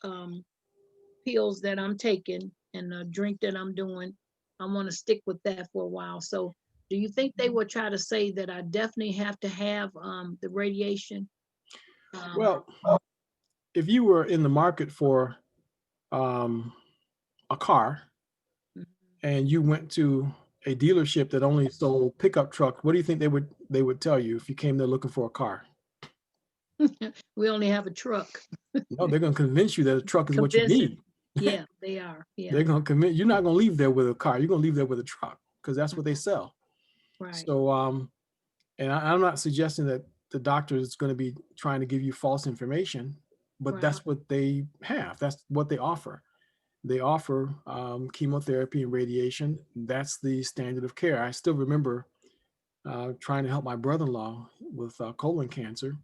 F: pills that I'm taking and the drink that I'm doing. I want to stick with that for a while. So do you think they will try to say that I definitely have to have the radiation?
A: Well, if you were in the market for a car and you went to a dealership that only sold pickup trucks, what do you think they would tell you if you came there looking for a car?
F: We only have a truck.
A: No, they're going to convince you that a truck is what you
F: Convincing.
A: need.
F: Yeah, they are. Yeah,
A: They're going to convince you're not going to leave there with a car. You're going to leave there with a truck because that's what they sell.
F: right.
A: So, and I'm not suggesting that the doctor is going to be trying to give you false information, but
F: Right.
A: that's what they have. That's what they offer. They offer chemotherapy and radiation. That's the standard of care. I still remember trying to help my brother-in-law with colon cancer,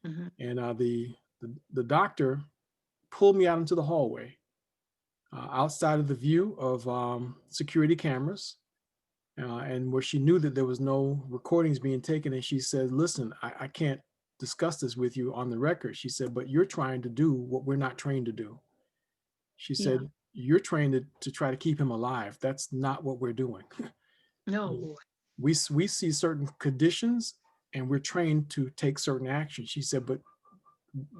F: Mhm.
A: and the doctor pulled me out into the hallway, outside of the view of security cameras, and where she knew that there was no recordings being taken. And she said, "Listen, I can't discuss this with you on the record." She said, "But you're trying to do what we're not trained to do." She
F: Yeah.
A: said, "You're trained to try to keep him alive. That's not what we're doing."
F: No, boy.
A: We see certain conditions and we're trained to take certain actions. She said, "But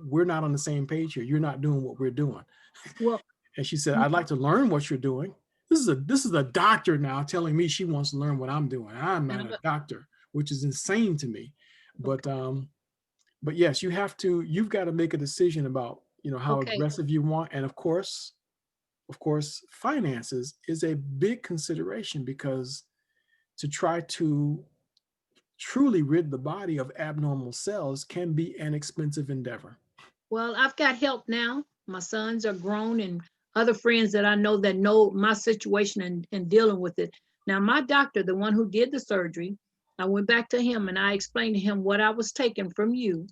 A: we're not on the same page here. You're not doing what we're doing."
F: Well,
A: And she said, "I'd like to learn what you're doing." This is a doctor now telling me she wants to learn what I'm doing. I'm not a doctor, which is insane to me. But yes, you've got to make a decision about, how
F: okay.
A: aggressive you want. And of course, finances is a big consideration, because to try to truly rid the body of abnormal cells can be an expensive endeavor.
F: Well, I've got help now. My sons are grown and other friends that I know that know my situation and dealing with it. Now, my doctor, the one who did the surgery, I went back to him and I explained to him what I was taking from you.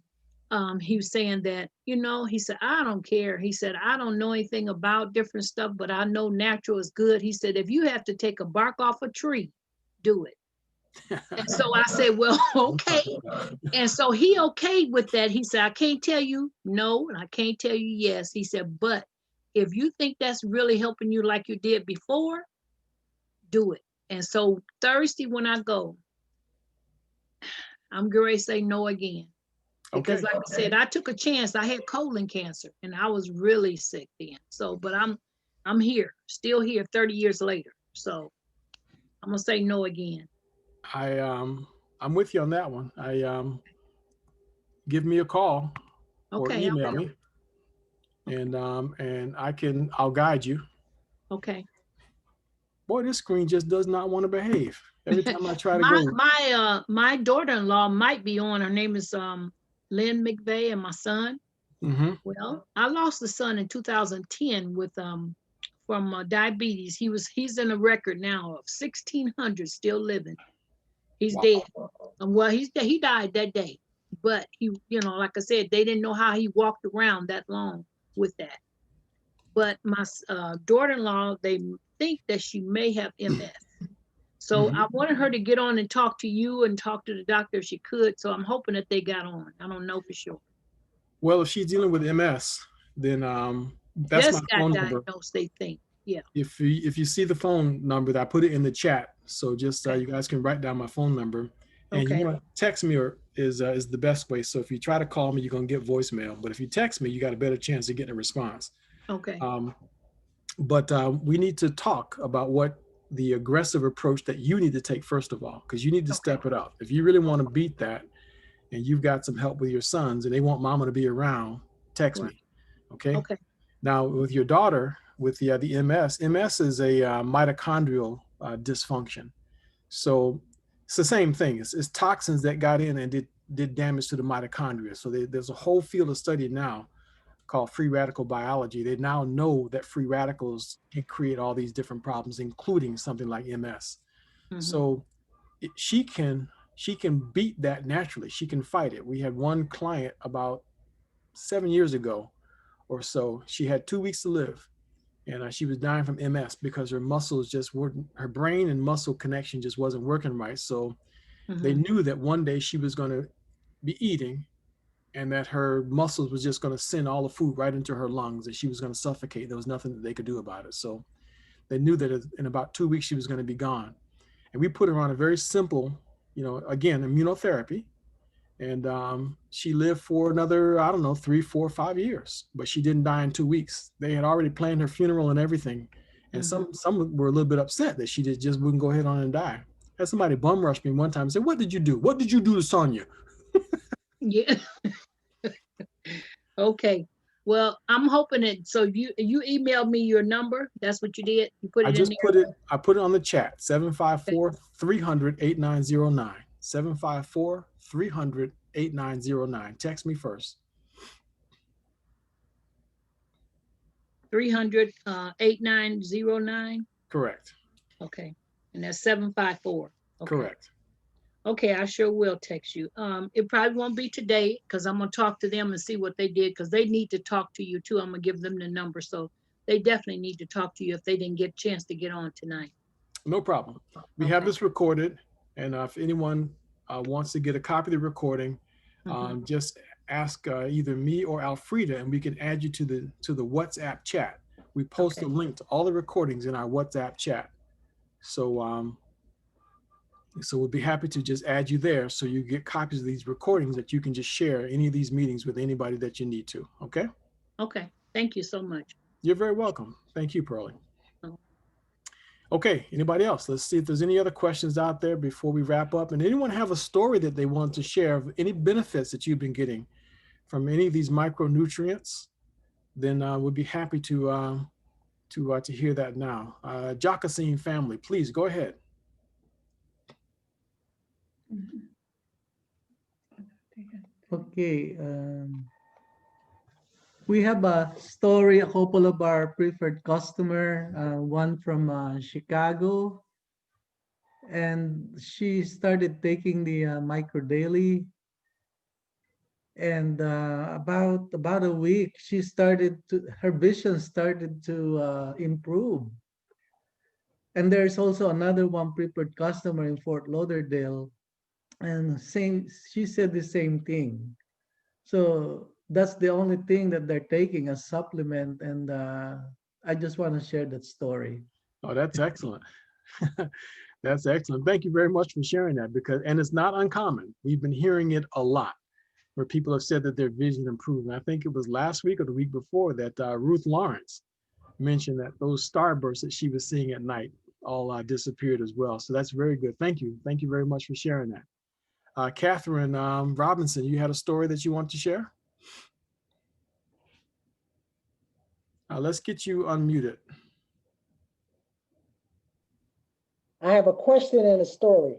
F: He was saying that, he said, I don't care. He said, I don't know anything about different stuff, but I know natural is good. He said, if you have to take a bark off a tree, do it. And so I said, well, okay. And so he okayed with that. He said, I can't tell you no, and I can't tell you yes. He said, but if you think that's really helping you like you did before, do it. And so Thursday when I go, I'm going to say no again. Because
A: Okay.
F: like I said, I took a chance. I had colon cancer and I was really sick then. So, but I'm here, still here 30 years later. So I'm going to say no again.
A: I'm with you on that one. Give me a call or
F: Okay.
A: email me, and I'll guide you.
F: Okay.
A: Boy, this screen just does not want to behave. Every time I try to go.
F: My daughter-in-law might be on. Her name is Lynn McVeigh, and my son.
A: Mm-hmm.
F: Well, I lost a son in 2010 with from diabetes. He's in a record now of 1,600 still living. He's
A: Wow.
F: dead. Well, he died that day, but he, like I said, they didn't know how he walked around that long with that. But my daughter-in-law, they think that she may have MS. So
A: Mhm.
F: I wanted her to get on and talk to you and talk to the doctor if she could. So I'm hoping that they got on. I don't know for sure.
A: Well, if she's dealing with MS, then that's my
F: Just got
A: phone number.
F: diagnosed, they think. Yeah.
A: If you see the phone number, I put it in the chat. So just
F: Okay.
A: you guys can write down my phone number. And
F: Okay.
A: you want to text me is the best way. So if you try to call me, you're gonna get voicemail. But if you text me, you got a better chance of getting a response.
F: Okay.
A: But we need to talk about what the aggressive approach that you need to take first of all, because you need to step it up. If you really want to beat that and you've got some help with your sons and they want mama to be around, text
F: Right.
A: me. Okay.
F: Okay.
A: Now with your daughter, with the MS is a mitochondrial dysfunction. So it's the same thing. It's toxins that got in and did damage to the mitochondria. So there's a whole field of study now called free radical biology. They now know that free radicals can create all these different problems, including something like MS. So she can beat that naturally. She can fight it. We had one client about 7 years ago or so. She had 2 weeks to live, and she was dying from MS because her muscles just weren't, her brain and muscle connection just wasn't working right. So they knew that one day she was going to be eating and that her muscles was just going to send all the food right into her lungs and she was going to suffocate. There was nothing that they could do about it. So they knew that in about 2 weeks she was going to be gone. And we put her on a very simple, again, immunotherapy. And she lived for another, I don't know, 3, 4, 5 years, but she didn't die in 2 weeks. They had already planned her funeral and everything. And some were a little bit upset that she just wouldn't go ahead on and die. I had somebody bum rush me one time and said, "What did you do? What did you do to Sonia?"
F: Yeah. Okay. Well, I'm hoping it. So you emailed me your number. That's what you did. You put
A: I
F: it in
A: just
F: there.
A: I put it on the chat, 754-300-8909. 754-300-8909. Text me first.
F: 300-8909.
A: Correct.
F: Okay. And that's 754. Okay.
A: Correct.
F: Okay, I sure will text you. It probably won't be today because I'm gonna talk to them and see what they did because they need to talk to you too. I'm gonna give them the number. So they definitely need to talk to you if they didn't get a chance to get on tonight.
A: No problem. We have
F: Okay.
A: this recorded, and if anyone wants to get a copy of the recording, just ask either me or Alfreda, and we can add you to the WhatsApp chat. We post a link to all the recordings in our WhatsApp chat. So so we'll be happy to just add you there so you get copies of these recordings that you can just share any of these meetings with anybody that you need to. Okay?
F: Okay. Thank you so much.
A: You're very welcome. Thank you, Pearlie.
F: Oh.
A: Okay, anybody else? Let's see if there's any other questions out there before we wrap up. And anyone have a story that they want to share of any benefits that you've been getting from any of these micronutrients? Then we'll be happy to hear that now. Jocasine family, please go ahead.
G: Okay. We have a story, a couple of our preferred customer, one from Chicago, and she started taking the micro daily, and about a week, her vision started to improve. And there's also another one preferred customer in Fort Lauderdale, and she said the same thing. So that's the only thing that they're taking as supplement, and I just want to share that story.
A: Oh, that's excellent. That's excellent. Thank you very much for sharing that and it's not uncommon. We've been hearing it a lot where people have said that their vision improved. And I think it was last week or the week before that Ruth Lawrence mentioned that those starbursts that she was seeing at night all disappeared as well. So that's very good. Thank you. Thank you very much for sharing that. Catherine Robinson, you had a story that you want to share? Let's get you unmuted.
B: I have a question and a story.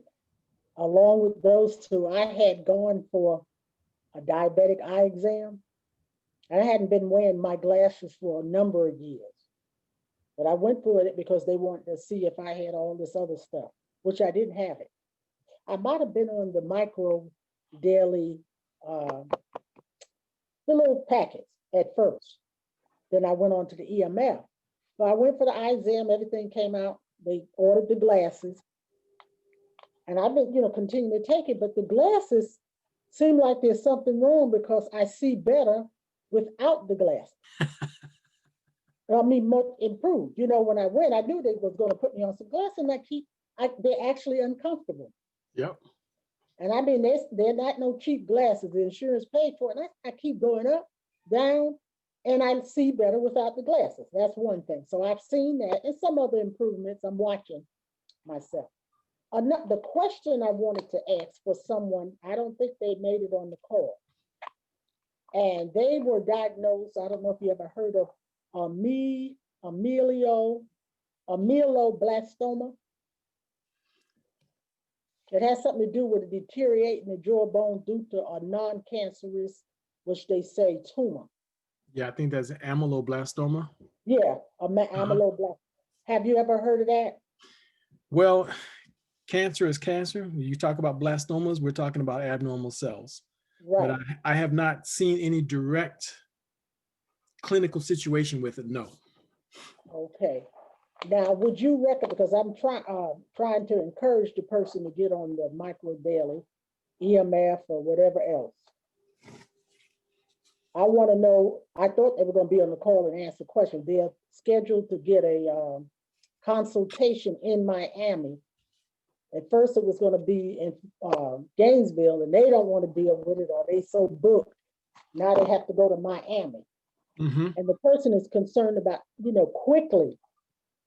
B: Along with those two, I had gone for a diabetic eye exam. I hadn't been wearing my glasses for a number of years. But I went through it because they wanted to see if I had all this other stuff, which I didn't have it. I might have been on the micro daily, the little packets at first. Then I went on to the EMF. So I went for the eye exam, everything came out. They ordered the glasses. And I've been, continuing to take it, but the glasses seem like there's something wrong because I see better without the glasses. I mean, much improved. When I went, I knew they was going to put me on some glasses, and they're actually uncomfortable.
A: Yep.
B: And I mean, they're not no cheap glasses. The insurance paid for it. And I keep going up, down, and I see better without the glasses. That's one thing. So I've seen that and some other improvements. I'm watching myself. The question I wanted to ask for someone, I don't think they made it on the call. And they were diagnosed, I don't know if you ever heard of ameloblastoma. It has something to do with a deteriorating the jawbone due to a non-cancerous, which they say tumor.
A: Yeah, I think that's amyloblastoma.
B: Yeah, ameloblastoma. Have you ever heard of that?
A: Well, cancer is cancer. You talk about blastomas, we're talking about abnormal cells.
B: Right.
A: But I have not seen any direct clinical situation with it, no.
B: Okay. Now, would you recommend, because I'm trying to encourage the person to get on the micro daily, EMF or whatever else. I want to know, I thought they were going to be on the call and answer questions. They're scheduled to get a consultation in Miami. At first it was going to be in Gainesville, and they don't want to deal with it, or they so booked. Now they have to go to Miami.
A: Mhm.
B: And the person is concerned about, quickly.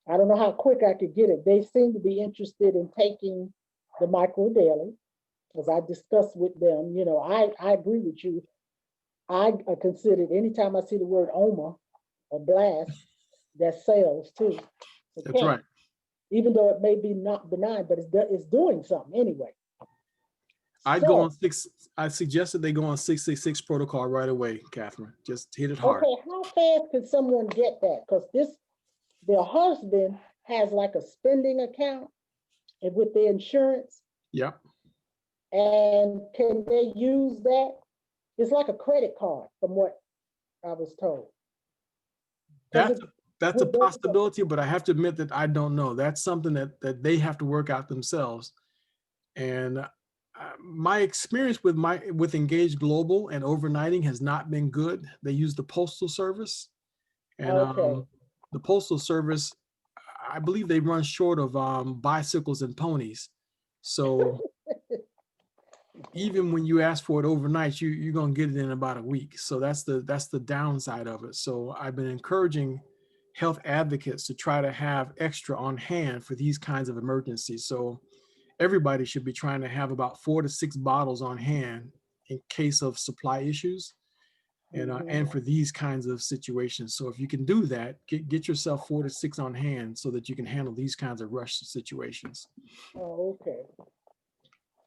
B: I don't know how quick I could get it. They seem to be interested in taking the micro daily, as I discussed with them. I agree with you. I consider anytime I see the word oma or blast, that sells too.
A: That's right.
B: Even though it may be not benign, but it's doing something anyway.
A: I suggested they go on 666 protocol right away, Catherine. Just hit it hard.
B: Okay, how fast can someone get that? Because their husband has like a spending account and with the insurance.
A: Yep.
B: And can they use that? It's like a credit card, from what I was told.
A: That's a possibility, but I have to admit that I don't know. That's something that they have to work out themselves. And my experience with Engage Global and overnighting has not been good. They use the postal service, and
B: Okay.
A: the postal service, I believe they run short of bicycles and ponies. So even when you ask for it overnight, you're gonna get it in about a week. So that's the downside of it. So I've been encouraging health advocates to try to have extra on hand for these kinds of emergencies. So everybody should be trying to have about 4 to 6 bottles on hand in case of supply issues and for these kinds of situations. So if you can do that, get yourself 4 to 6 on hand so that you can handle these kinds of rush situations.
B: Oh, okay.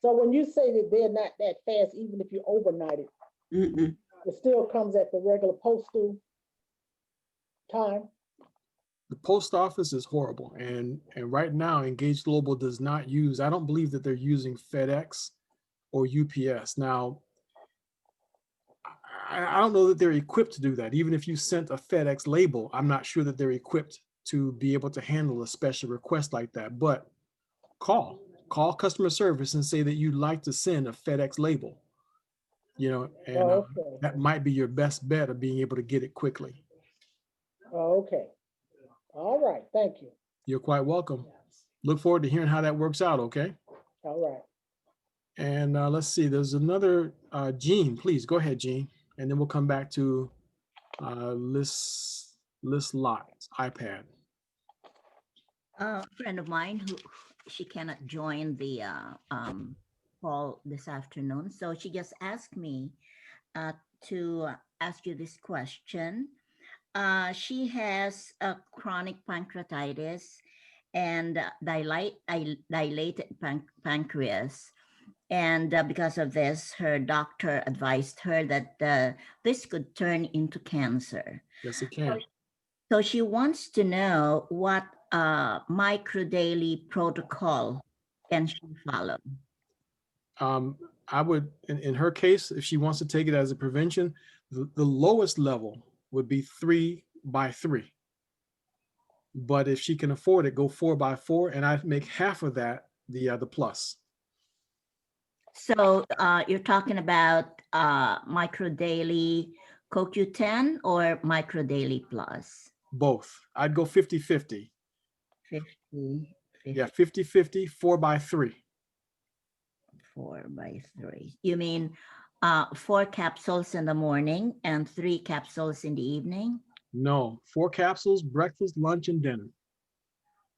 B: So when you say that they're not that fast, even if you overnight it, it still comes at the regular postal time?
A: The post office is horrible. And right now, Engage Global does not use, I don't believe that they're using FedEx or UPS. Now, I don't know that they're equipped to do that. Even if you sent a FedEx label, I'm not sure that they're equipped to be able to handle a special request like that. But call customer service and say that you'd like to send a FedEx label, and that might be your best bet of being able to get it quickly.
B: Oh, okay. All right. Thank you.
A: You're quite welcome. Look forward to hearing how that works out. Okay.
B: All right.
A: And let's see, there's another Jean. Please go ahead, Jean. And then we'll come back to Liz Lott's iPad.
H: A friend of mine she cannot join the call this afternoon, so she just asked me to ask you this question. She has a chronic pancreatitis and dilated pancreas. And because of this, her doctor advised her that this could turn into cancer.
A: Yes, it can.
H: So she wants to know what microdaily protocol can she follow?
A: I would, in her case, if she wants to take it as a prevention, the lowest level would be 3 by 3. But if she can afford it, go 4 by 4, and I'd make half of that the plus.
H: So you're talking about microdaily CoQ10 or microdaily plus?
A: Both. I'd go 50-50.
H: 50.
A: Yeah, 50-50, 4 by 3.
H: 4 by 3. You mean 4 capsules in the morning and 3 capsules in the evening?
A: No, 4 capsules, breakfast, lunch, and dinner.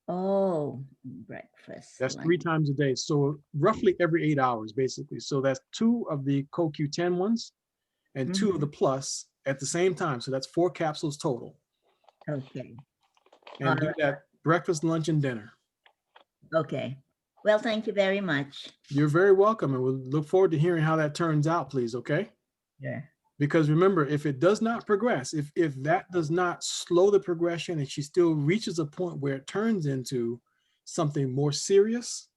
H: Oh, breakfast.
A: That's
H: lunch.
A: 3 times a day. So roughly every 8 hours, basically. So that's 2 of the CoQ10 ones and 2 of the plus at the same time. So that's 4 capsules total.
H: Okay.
A: And do that breakfast, lunch, and dinner.
H: Okay. Well, thank you very much.
A: You're very welcome. And we'll look forward to hearing how that turns out, please. Okay.
H: Yeah.
A: Because remember, if it does not progress, if that does not slow the progression and she still reaches a point where it turns into something more serious,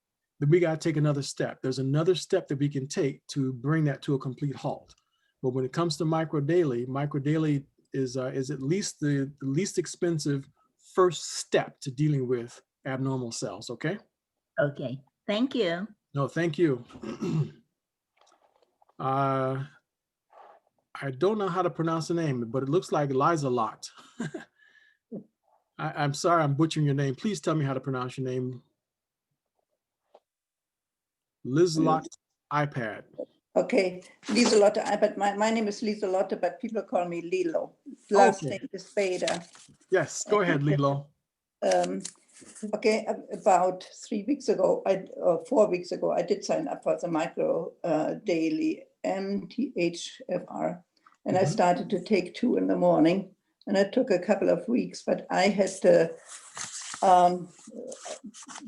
A: then we got to take another step. There's another step that we can take to bring that to a complete halt. But when it comes to microdaily is at least the least expensive first step to dealing with abnormal cells. Okay.
H: Okay. Thank you.
A: No, thank you. I don't know how to pronounce the name, but it looks like Liza Lot. I'm sorry, I'm butchering your name. Please tell me how to pronounce your name. Liz Lot iPad.
I: Okay, Lieselotte, but my name is Lieselotte, but people call me Lilo. Last
A: Okay.
I: name is Bader.
A: Yes, go ahead, Lilo.
I: Okay, about 3 weeks ago, or 4 weeks ago, I did sign up for the micro daily MTHFR, and I started to take 2 in the morning, and it took a couple of weeks, but I had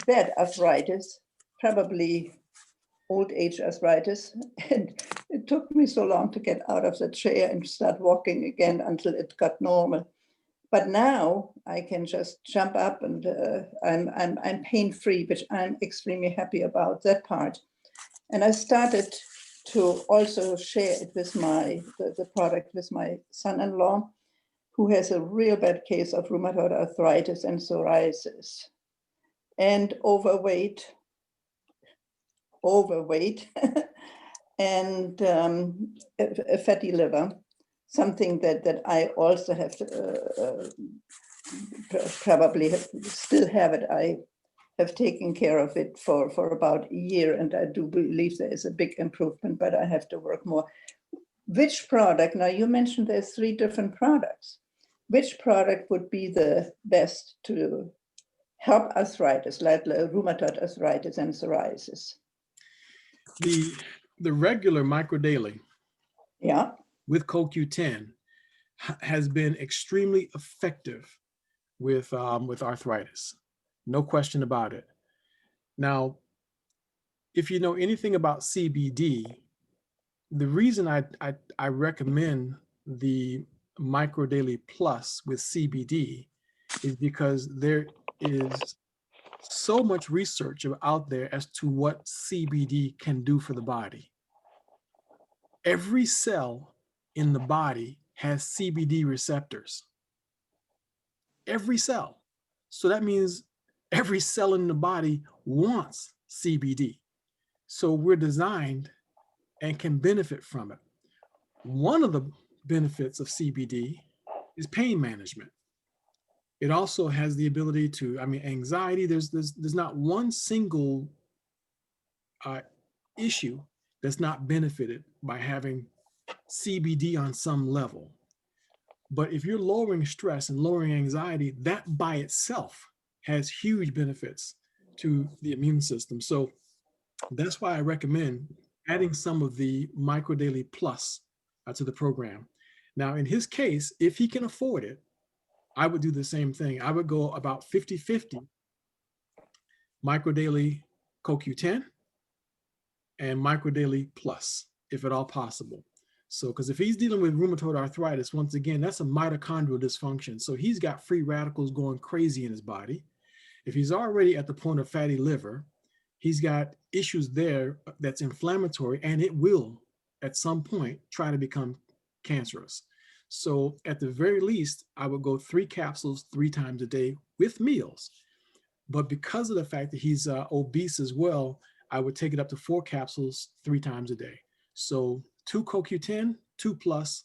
I: bad arthritis, probably old age arthritis, and it took me so long to get out of the chair and start walking again until it got normal. But now I can just jump up and I'm pain-free, which I'm extremely happy about that part. And I started to also share it with the product with my son-in-law, who has a real bad case of rheumatoid arthritis and psoriasis and overweight and a fatty liver, something that I also have probably still have it. I have taken care of it for about a year, and I do believe there is a big improvement, but I have to work more. Which product, now you mentioned there's 3 different products. Which product would be the best to help arthritis, like rheumatoid arthritis and psoriasis?
A: The regular microdaily,
I: Yeah,
A: with CoQ10 has been extremely effective with arthritis. No question about it. Now, if you know anything about CBD, the reason I recommend the microdaily plus with CBD is because there is so much research out there as to what CBD can do for the body. Every cell in the body has CBD receptors. Every cell. So that means every cell in the body wants CBD. So we're designed and can benefit from it. One of the benefits of CBD is pain management. It also has the ability to, anxiety, there's not one single issue that's not benefited by having CBD on some level. But if you're lowering stress and lowering anxiety, that by itself has huge benefits to the immune system. So that's why I recommend adding some of the microdaily plus to the program. Now, in his case, if he can afford it, I would do the same thing. I would go about 50-50 microdaily CoQ10 and microdaily plus, if at all possible. So, because if he's dealing with rheumatoid arthritis, once again, that's a mitochondrial dysfunction. So he's got free radicals going crazy in his body. If he's already at the point of fatty liver, he's got issues there that's inflammatory, and it will, at some point, try to become cancerous. So at the very least, I would go 3 capsules 3 times a day with meals. But because of the fact that he's obese as well, I would take it up to 4 capsules 3 times a day. So 2 CoQ10, 2 plus,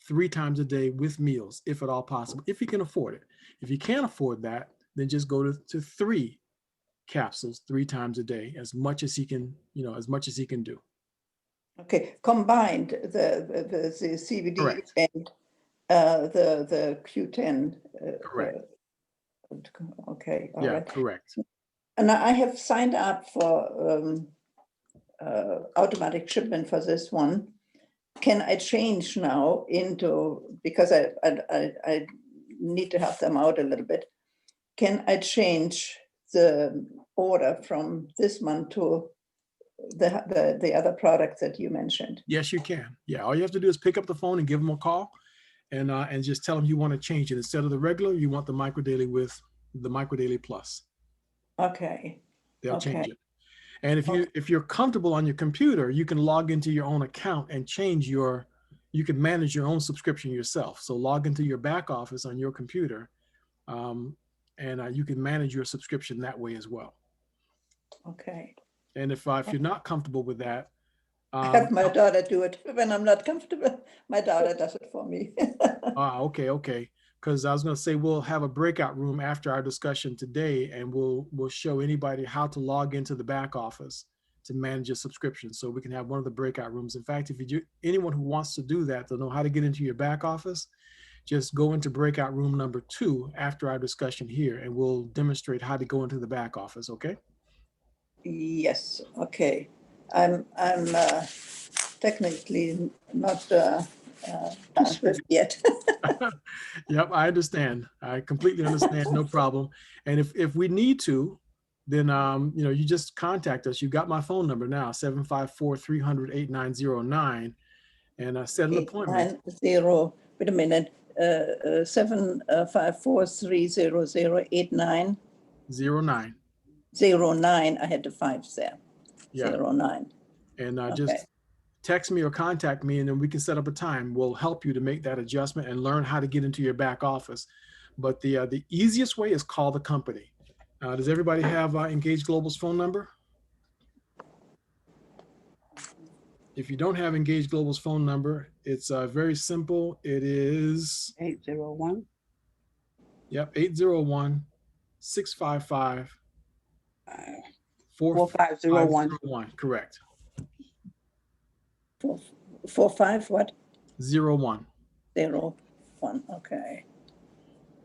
A: 3 times a day with meals, if at all possible, if he can afford it. If he can't afford that, then just go to 3 capsules 3 times a day, as much as he can, as much as he can do.
I: Okay, combined the CBD
A: Correct.
I: and the Q10.
A: Correct.
I: Okay, all
A: Yeah,
I: right.
A: correct.
I: And I have signed up for automatic shipment for this one. Can I change now into, because I need to help them out a little bit. Can I change the order from this one to the other product that you mentioned?
A: Yes, you can. Yeah, all you have to do is pick up the phone and give them a call, and just tell them you want to change it. Instead of the regular, you want the Micro Daily with the Micro Daily Plus.
I: Okay.
A: They'll
I: Okay.
A: change it. And if you're comfortable on your computer, you can log into your own account and you can manage your own subscription yourself. So log into your back office on your computer, and you can manage your subscription that way as well.
I: Okay.
A: And if you're not comfortable with that,
I: I have my daughter do it when I'm not comfortable. My daughter does it for me.
A: okay. Because I was going to say we'll have a breakout room after our discussion today, and we'll show anybody how to log into the back office to manage a subscription. So we can have one of the breakout rooms. In fact, if anyone who wants to do that, to know how to get into your back office, just go into breakout room number 2 after our discussion here, and we'll demonstrate how to go into the back office. Okay?
I: Yes. Okay. I'm technically not done with yet.
A: Yep, I understand. I completely understand. No problem. And if we need to, then you just contact us. You got my phone number now, 754-300-8909, and set an appointment.
I: 890. Wait a minute. 754-300-8909.
A: 09.
I: I had the 5 there.
A: Yeah.
I: 09.
A: And
I: Okay.
A: just text me or contact me, and then we can set up a time. We'll help you to make that adjustment and learn how to get into your back office. But the easiest way is call the company. Does everybody have Engage Global's phone number? If you don't have Engage Global's phone number, it's very simple. It is
J: 801.
A: Yep, 801-655-4501.
J: 4501.
A: Correct.
I: 45 what?
A: 01.
I: 01. Okay.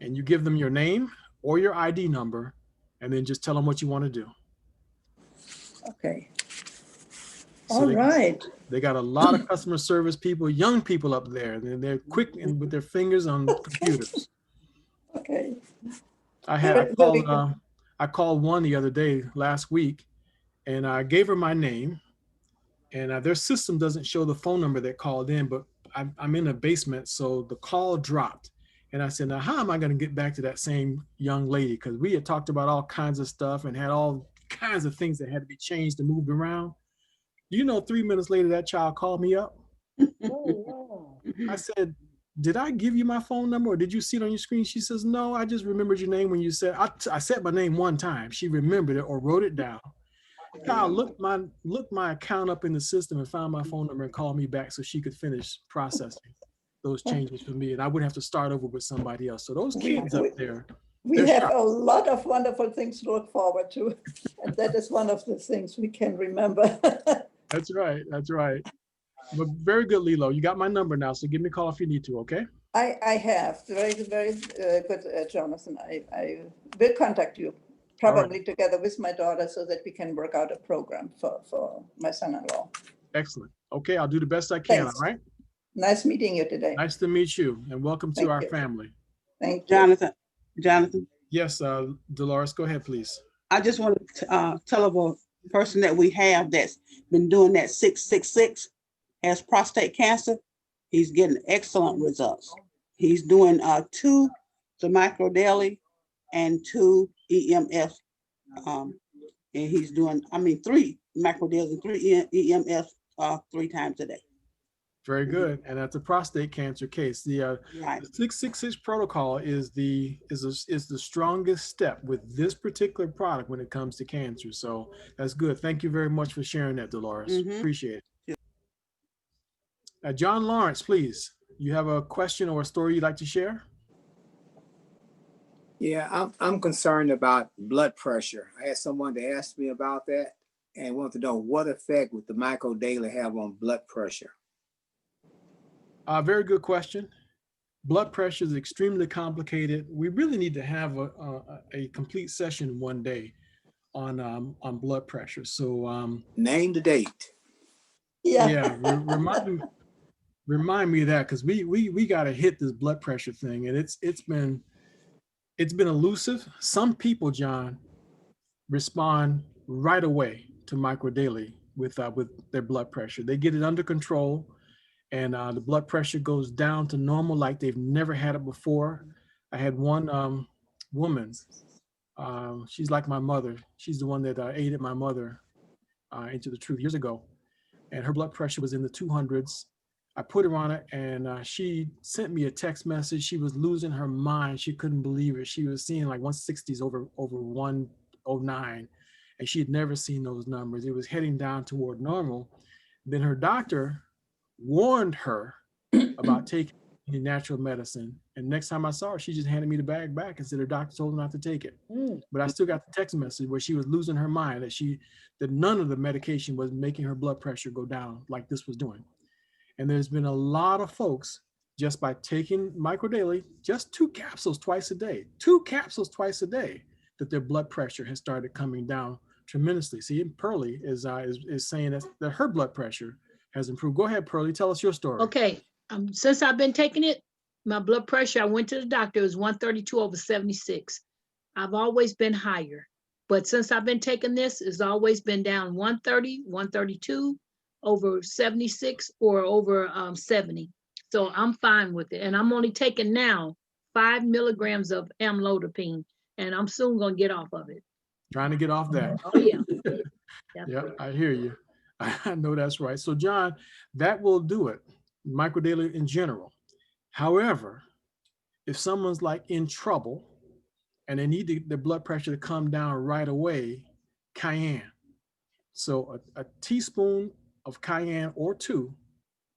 A: And you give them your name or your ID number, and then just tell them what you want to do.
I: Okay.
A: So
I: All right.
A: They got a lot of customer service people, young people up there, and they're quick and with their fingers on computers.
I: Okay.
A: I called one the other day, last week, and I gave her my name, and their system doesn't show the phone number that called in, but I'm in a basement, so the call dropped. And I said, now, how am I going to get back to that same young lady? Because we had talked about all kinds of stuff and had all kinds of things that had to be changed and moved around. 3 minutes later, that child called me up.
B: Oh,
A: I said, did I give you my phone number, or did you see it on your screen? She says, no, I just remembered your name when you said, I said my name one time. She remembered it or wrote it down. Child looked my account up in the system and found my phone number and called me back so she could finish processing those changes for me, and I wouldn't have to start over with somebody else. So those kids up there,
I: We
A: they're
I: have
A: sharp.
I: a lot of wonderful things to look forward to. And that is one of the things we can remember.
A: That's right. That's right. But very good, Lilo. You got my number now, so give me a call if you need to, okay?
I: I have. Very, very good, Jonathan. I will contact you,
A: All right.
I: probably together with my daughter, so that we can work out a program for my son-in-law.
A: Excellent. Okay, I'll do the best I can,
I: Thanks.
A: all right?
I: Nice meeting you today.
A: Nice to meet you, and welcome to
I: Thank
A: our
I: you.
A: family.
I: Thank you.
J: Jonathan,
A: Yes, Dolores, go ahead, please.
J: I just want to tell of a person that we have that's been doing that 666, has prostate cancer. He's getting excellent results. He's doing 2 the Micro Daily and 2 EMF. And he's doing, 3 Micro Daily and 3 EMF 3 times a day.
A: Very good, and that's a prostate cancer case. The
J: Right.
A: 666 protocol is the strongest step with this particular product when it comes to cancer. So that's good. Thank you very much for sharing that, Dolores.
J: Mhm.
A: Appreciate it. John Lawrence, please. You have a question or a story you'd like to share?
K: Yeah, I'm concerned about blood pressure. I had someone to ask me about that. and want to know what effect would the micro daily have on blood pressure?
A: Very good question. Blood pressure is extremely complicated. We really need to have a complete session one day on blood pressure. So
K: name the date.
A: Yeah, remind me of that, because we got to hit this blood pressure thing, and it's been elusive. Some people, John, respond right away to microdaily with their blood pressure. They get it under control, and the blood pressure goes down to normal like they've never had it before. I had one woman, she's like my mother. She's the one that aided my mother into the truth years ago, and her blood pressure was in the 200s. I put her on it, and she sent me a text message. She was losing her mind. She couldn't believe it. She was seeing like 160s over 109, and she had never seen those numbers. It was heading down toward normal. Then her doctor warned her about taking any natural medicine. And next time I saw her, she just handed me the bag back and said her doctor told her not to take it. But I still got the text message where she was losing her mind, that none of the medication was making her blood pressure go down like this was doing. And there's been a lot of folks, just by taking microdaily, just 2 capsules twice a day, that their blood pressure has started coming down tremendously. See, Pearlie is saying that her blood pressure has improved. Go ahead, Pearlie, tell us your story.
F: Okay, since I've been taking it, my blood pressure, I went to the doctor, it was 132/76. I've always been higher, but since I've been taking this, it's always been down 130, 132/76 or over 70. So I'm fine with it. And I'm only taking now 5 milligrams of amlodipine, and I'm soon gonna get off of it.
A: Trying to get off that.
F: Oh yeah.
A: Yeah, I hear you. I know that's right. So John, that will do it, microdaily in general. However, if someone's like in trouble and they need their blood pressure to come down right away, cayenne. So a teaspoon of cayenne or 2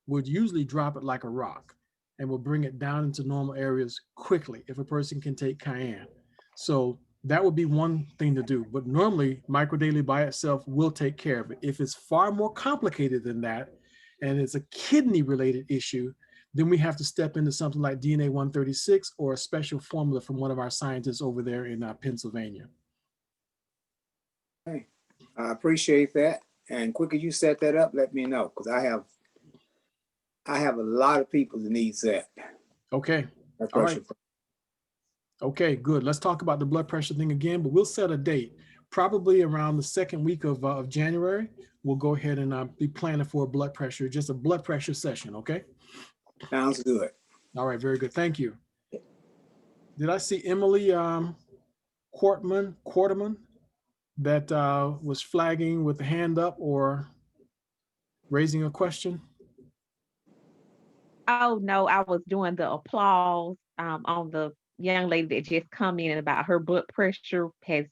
A: would usually drop it like a rock and will bring it down into normal areas quickly if a person can take cayenne. So that would be one thing to do. But normally microdaily by itself will take care of it. If it's far more complicated than that, and it's a kidney related issue, then we have to step into something like DNA 136 or a special formula from one of our scientists over there in Pennsylvania.
K: Hey, I appreciate that. And quicker you set that up, let me know, because I have a lot of people that needs that.
A: Okay. All right. Okay, good. Let's talk about the blood pressure thing again, but we'll set a date. Probably around the second week of January, we'll go ahead and be planning for a blood pressure session, okay?
K: Sounds good.
A: All right, very good. Thank you. Did I see Emily Quarterman that was flagging with the hand up or raising a question?
E: Oh, no, I was doing the applause on the young lady that just come in about her blood pressure has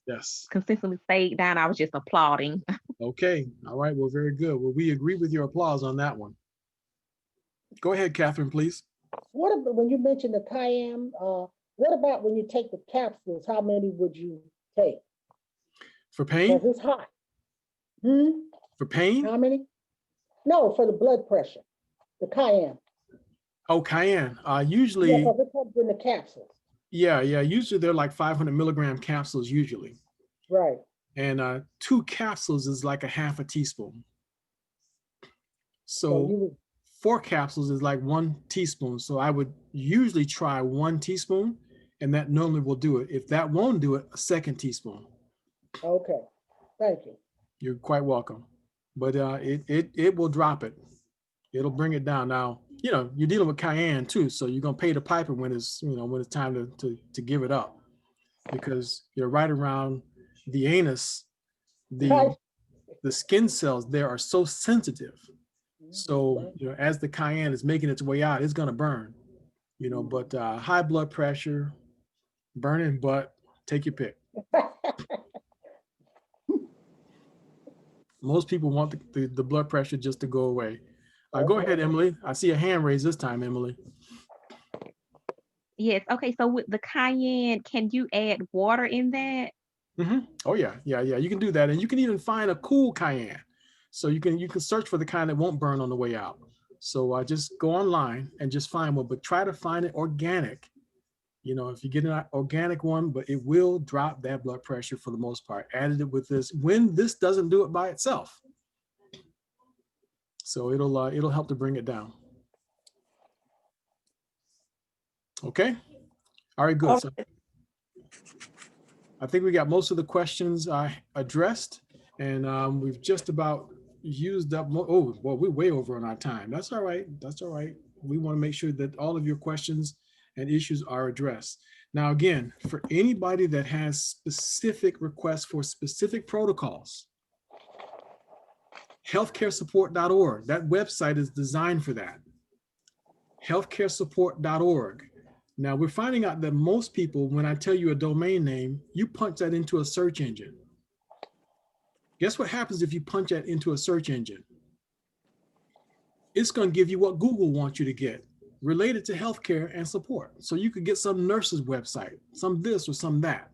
E: consistently stayed down. I was just applauding.
A: Okay. All right. Well, very good. Well, we agree with your applause on that one. Go ahead, Catherine, please.
B: What about when you mentioned the cayenne? What about when you take the capsules? How many would you take?
A: For pain?
B: Because it's hot.
A: For pain?
B: How many? No, for the blood pressure. The cayenne.
A: Oh, cayenne. Usually.
B: Yeah, because it comes in the capsules.
A: Yeah. Usually they're like 500 milligram capsules usually.
B: Right.
A: And 2 capsules is like a half a teaspoon. So 4 capsules is like 1 teaspoon. So I would usually try 1 teaspoon, and that normally will do it. If that won't do it, a 2nd teaspoon.
B: Okay. Thank you.
A: You're quite welcome. But it will drop it. It'll bring it down. Now, you're dealing with cayenne too, so you're gonna pay the piper when it's time to give it up, because you're right around the anus. The skin cells there are so sensitive. So as the cayenne is making its way out, it's gonna burn. But high blood pressure, burning butt, take your pick. Most people want the blood pressure just to go away. Go ahead, Emily. I see a hand raised this time, Emily.
E: Yes. Okay. So with the cayenne, can you add water in that?
A: Oh yeah, yeah, yeah. You can do that, and you can even find a cool cayenne. So you can search for the kind that won't burn on the way out. So just go online and just find one, but try to find it organic. You know, if you get an organic one, but it will drop that blood pressure for the most part. Added it with this when this doesn't do it by itself. So it'll help to bring it down. Okay. All right, good. So I think we got most of the questions addressed, and we've just about used up. Oh, well, we're way over on our time. That's all right. That's all right. We want to make sure that all of your questions and issues are addressed. Now, again, for anybody that has specific requests for specific protocols, healthcaresupport.org, that website is designed for that. Healthcaresupport.org. Now we're finding out that most people, when I tell you a domain name, you punch that into a search engine. Guess what happens if you punch that into a search engine? It's going to give you what Google wants you to get related to healthcare and support. So you could get some nurse's website, some this or some that.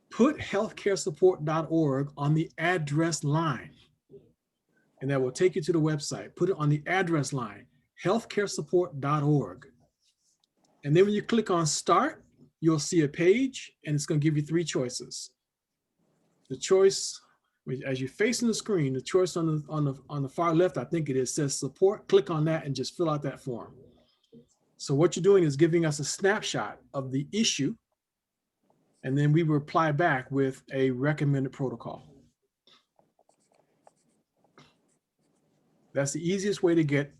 A: Put healthcaresupport.org on the address line, and that will take you to the website. Put it on the address line, healthcaresupport.org. And then when you click on start, you'll see a page and it's going to give you 3 choices. The choice, as you're facing the screen, the choice on the far left, I think it is, says support. Click on that and just fill out that form. So what you're doing is giving us a snapshot of the issue, and then we reply back with a recommended protocol. That's the easiest way to get,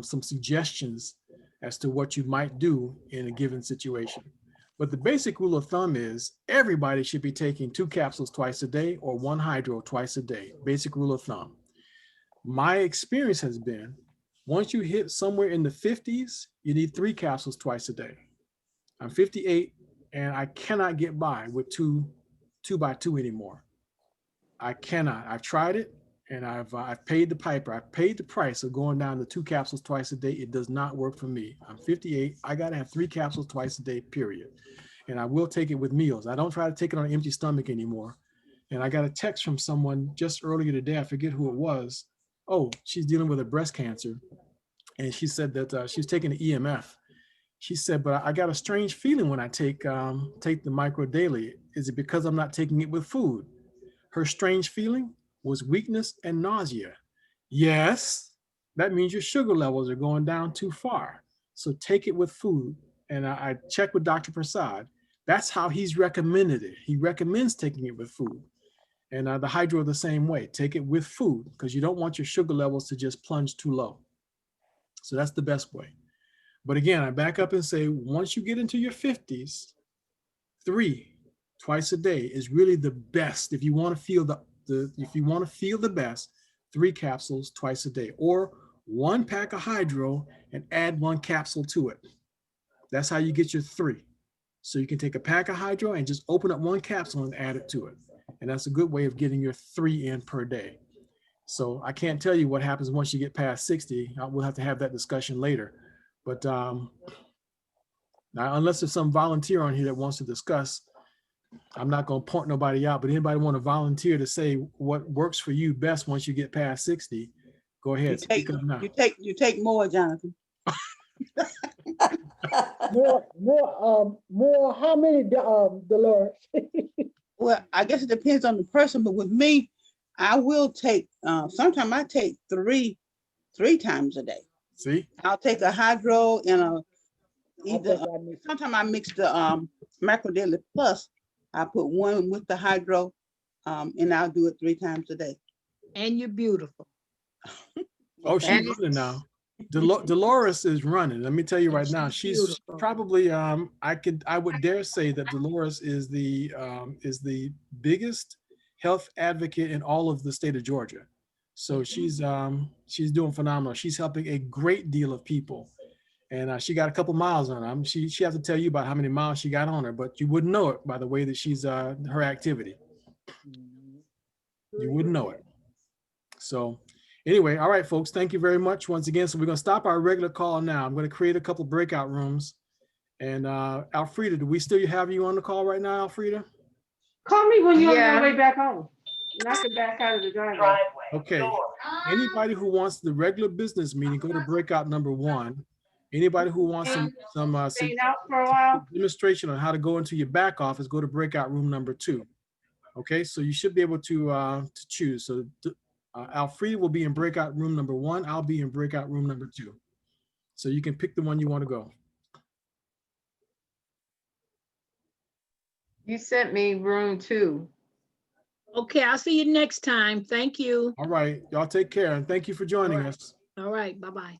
A: some suggestions as to what you might do in a given situation. But the basic rule of thumb is everybody should be taking 2 capsules twice a day or 1 hydro twice a day. Basic rule of thumb. My experience has been once you hit somewhere in the 50s, you need 3 capsules twice a day. I'm 58 and I cannot get by with 2 by 2 anymore. I cannot. I've tried it. And I've paid the piper. I've paid the price of going down to 2 capsules twice a day. It does not work for me. I'm 58. I got to have 3 capsules twice a day, period. And I will take it with meals. I don't try to take it on an empty stomach anymore. And I got a text from someone just earlier today. I forget who it was. Oh, she's dealing with a breast cancer. And she said that she's taking the EMF. She said, but I got a strange feeling when I take the micro daily. Is it because I'm not taking it with food? Her strange feeling was weakness and nausea. Yes, that means your sugar levels are going down too far. So take it with food. And I checked with Dr. Prasad. That's how he's recommended it. He recommends taking it with food. And the hydro the same way. Take it with food because you don't want your sugar levels to just plunge too low. So that's the best way. But again, I back up and say, once you get into your 50s, 3 twice a day is really the best. If you want to feel the best, 3 capsules twice a day, or 1 pack of hydro and add 1 capsule to it. That's how you get your 3. So you can take a pack of hydro and just open up 1 capsule and add it to it. And that's a good way of getting your 3 in per day. So I can't tell you what happens once you get past 60. We'll have to have that discussion later. But now, unless there's some volunteer on here that wants to discuss, I'm not going to point nobody out, but anybody want to volunteer to say what works for you best once you get past 60, go ahead.
J: You take more, Jonathan.
B: more, how many, Dolores?
J: Well, I guess it depends on the person, but with me, I will take, sometimes I take three times a day.
A: See?
J: I'll take a hydro and sometimes I mix the macro daily plus. I put 1 with the hydro, and I'll do it 3 times a day.
F: And you're beautiful.
A: Oh, she's running now. Dolores is running. Let me tell you right now, she's
F: beautiful.
A: Probably I would dare say that Dolores is the biggest health advocate in all of the state of Georgia. So she's doing phenomenal. She's helping a great deal of people. And she got a couple miles on her. She has to tell you about how many miles she got on her, but you wouldn't know it by the way that she's her activity. You wouldn't know it. So anyway, all right, folks, thank you very much once again. So we're going to stop our regular call now. I'm going to create a couple breakout rooms. And Alfreda, do we still have you on the call right now, Alfreda?
L: Call me when you're on
D: Yeah.
L: your way back home. And I can back out of the driveway.
C: driveway,
A: Okay.
C: door.
A: Anybody who wants the regular business meeting, go to breakout number 1. Anybody who wants some
L: Staying out for a while.
A: demonstration on how to go into your back office, go to breakout room number 2. Okay, so you should be able to choose. So Alfreda will be in breakout room number 1. I'll be in breakout room number 2. So you can pick the one you want to go.
L: You sent me room 2.
F: Okay, I'll see you next time. Thank you.
A: All right, y'all take care and thank you for joining us.
F: All right, bye-bye.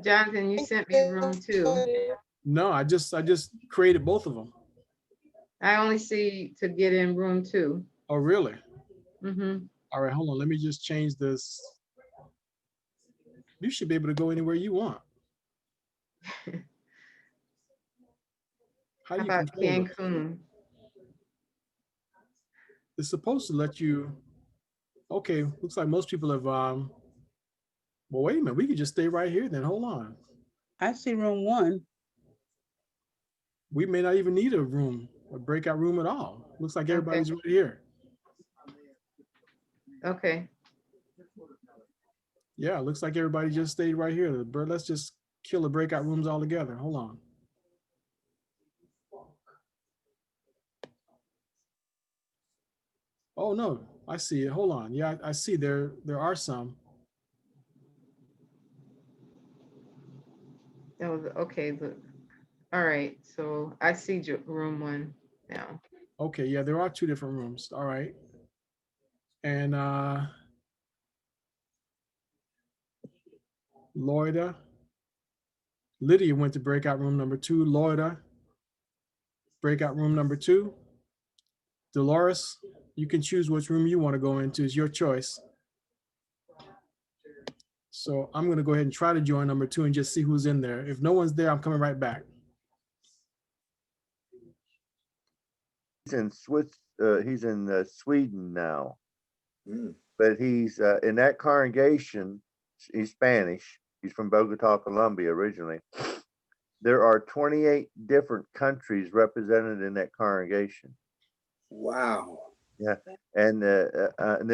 L: Jonathan, you sent me room 2.
A: No, I just created both of them.
L: I only see to get in room 2.
A: Oh, really?
L: Mm-hmm.
A: All right, hold on. Let me just change this. You should be able to go anywhere you want. How
L: How
A: do you
L: about
A: control it?
L: Cancun?
A: It's supposed to let you. Okay, looks like most people have. Well, wait a minute. We could just stay right here then. Hold on.
J: I see room 1.
A: We may not even need a breakout room at all. Looks like everybody's right here.
L: Okay.
A: Yeah, looks like everybody just stayed right here. But let's just kill the breakout rooms altogether. Hold on. Oh no, I see it. Hold on. Yeah, I see there are some.
L: That was okay. Look. All right. So I see room 1 now.
A: Okay, yeah, there are 2 different rooms. All right. And Loida. Lydia went to breakout room number 2. Loida, breakout room number 2. Dolores, you can choose which room you want to go into. It's your choice. So I'm going to go ahead and try to join number 2 and just see who's in there. If no one's there, I'm coming right back.
M: He's in Sweden now,
K: Mm.
M: but he's in that congregation. He's Spanish. He's from Bogota, Colombia originally. There are 28 different countries represented in that congregation.
K: Wow.
M: Yeah, and this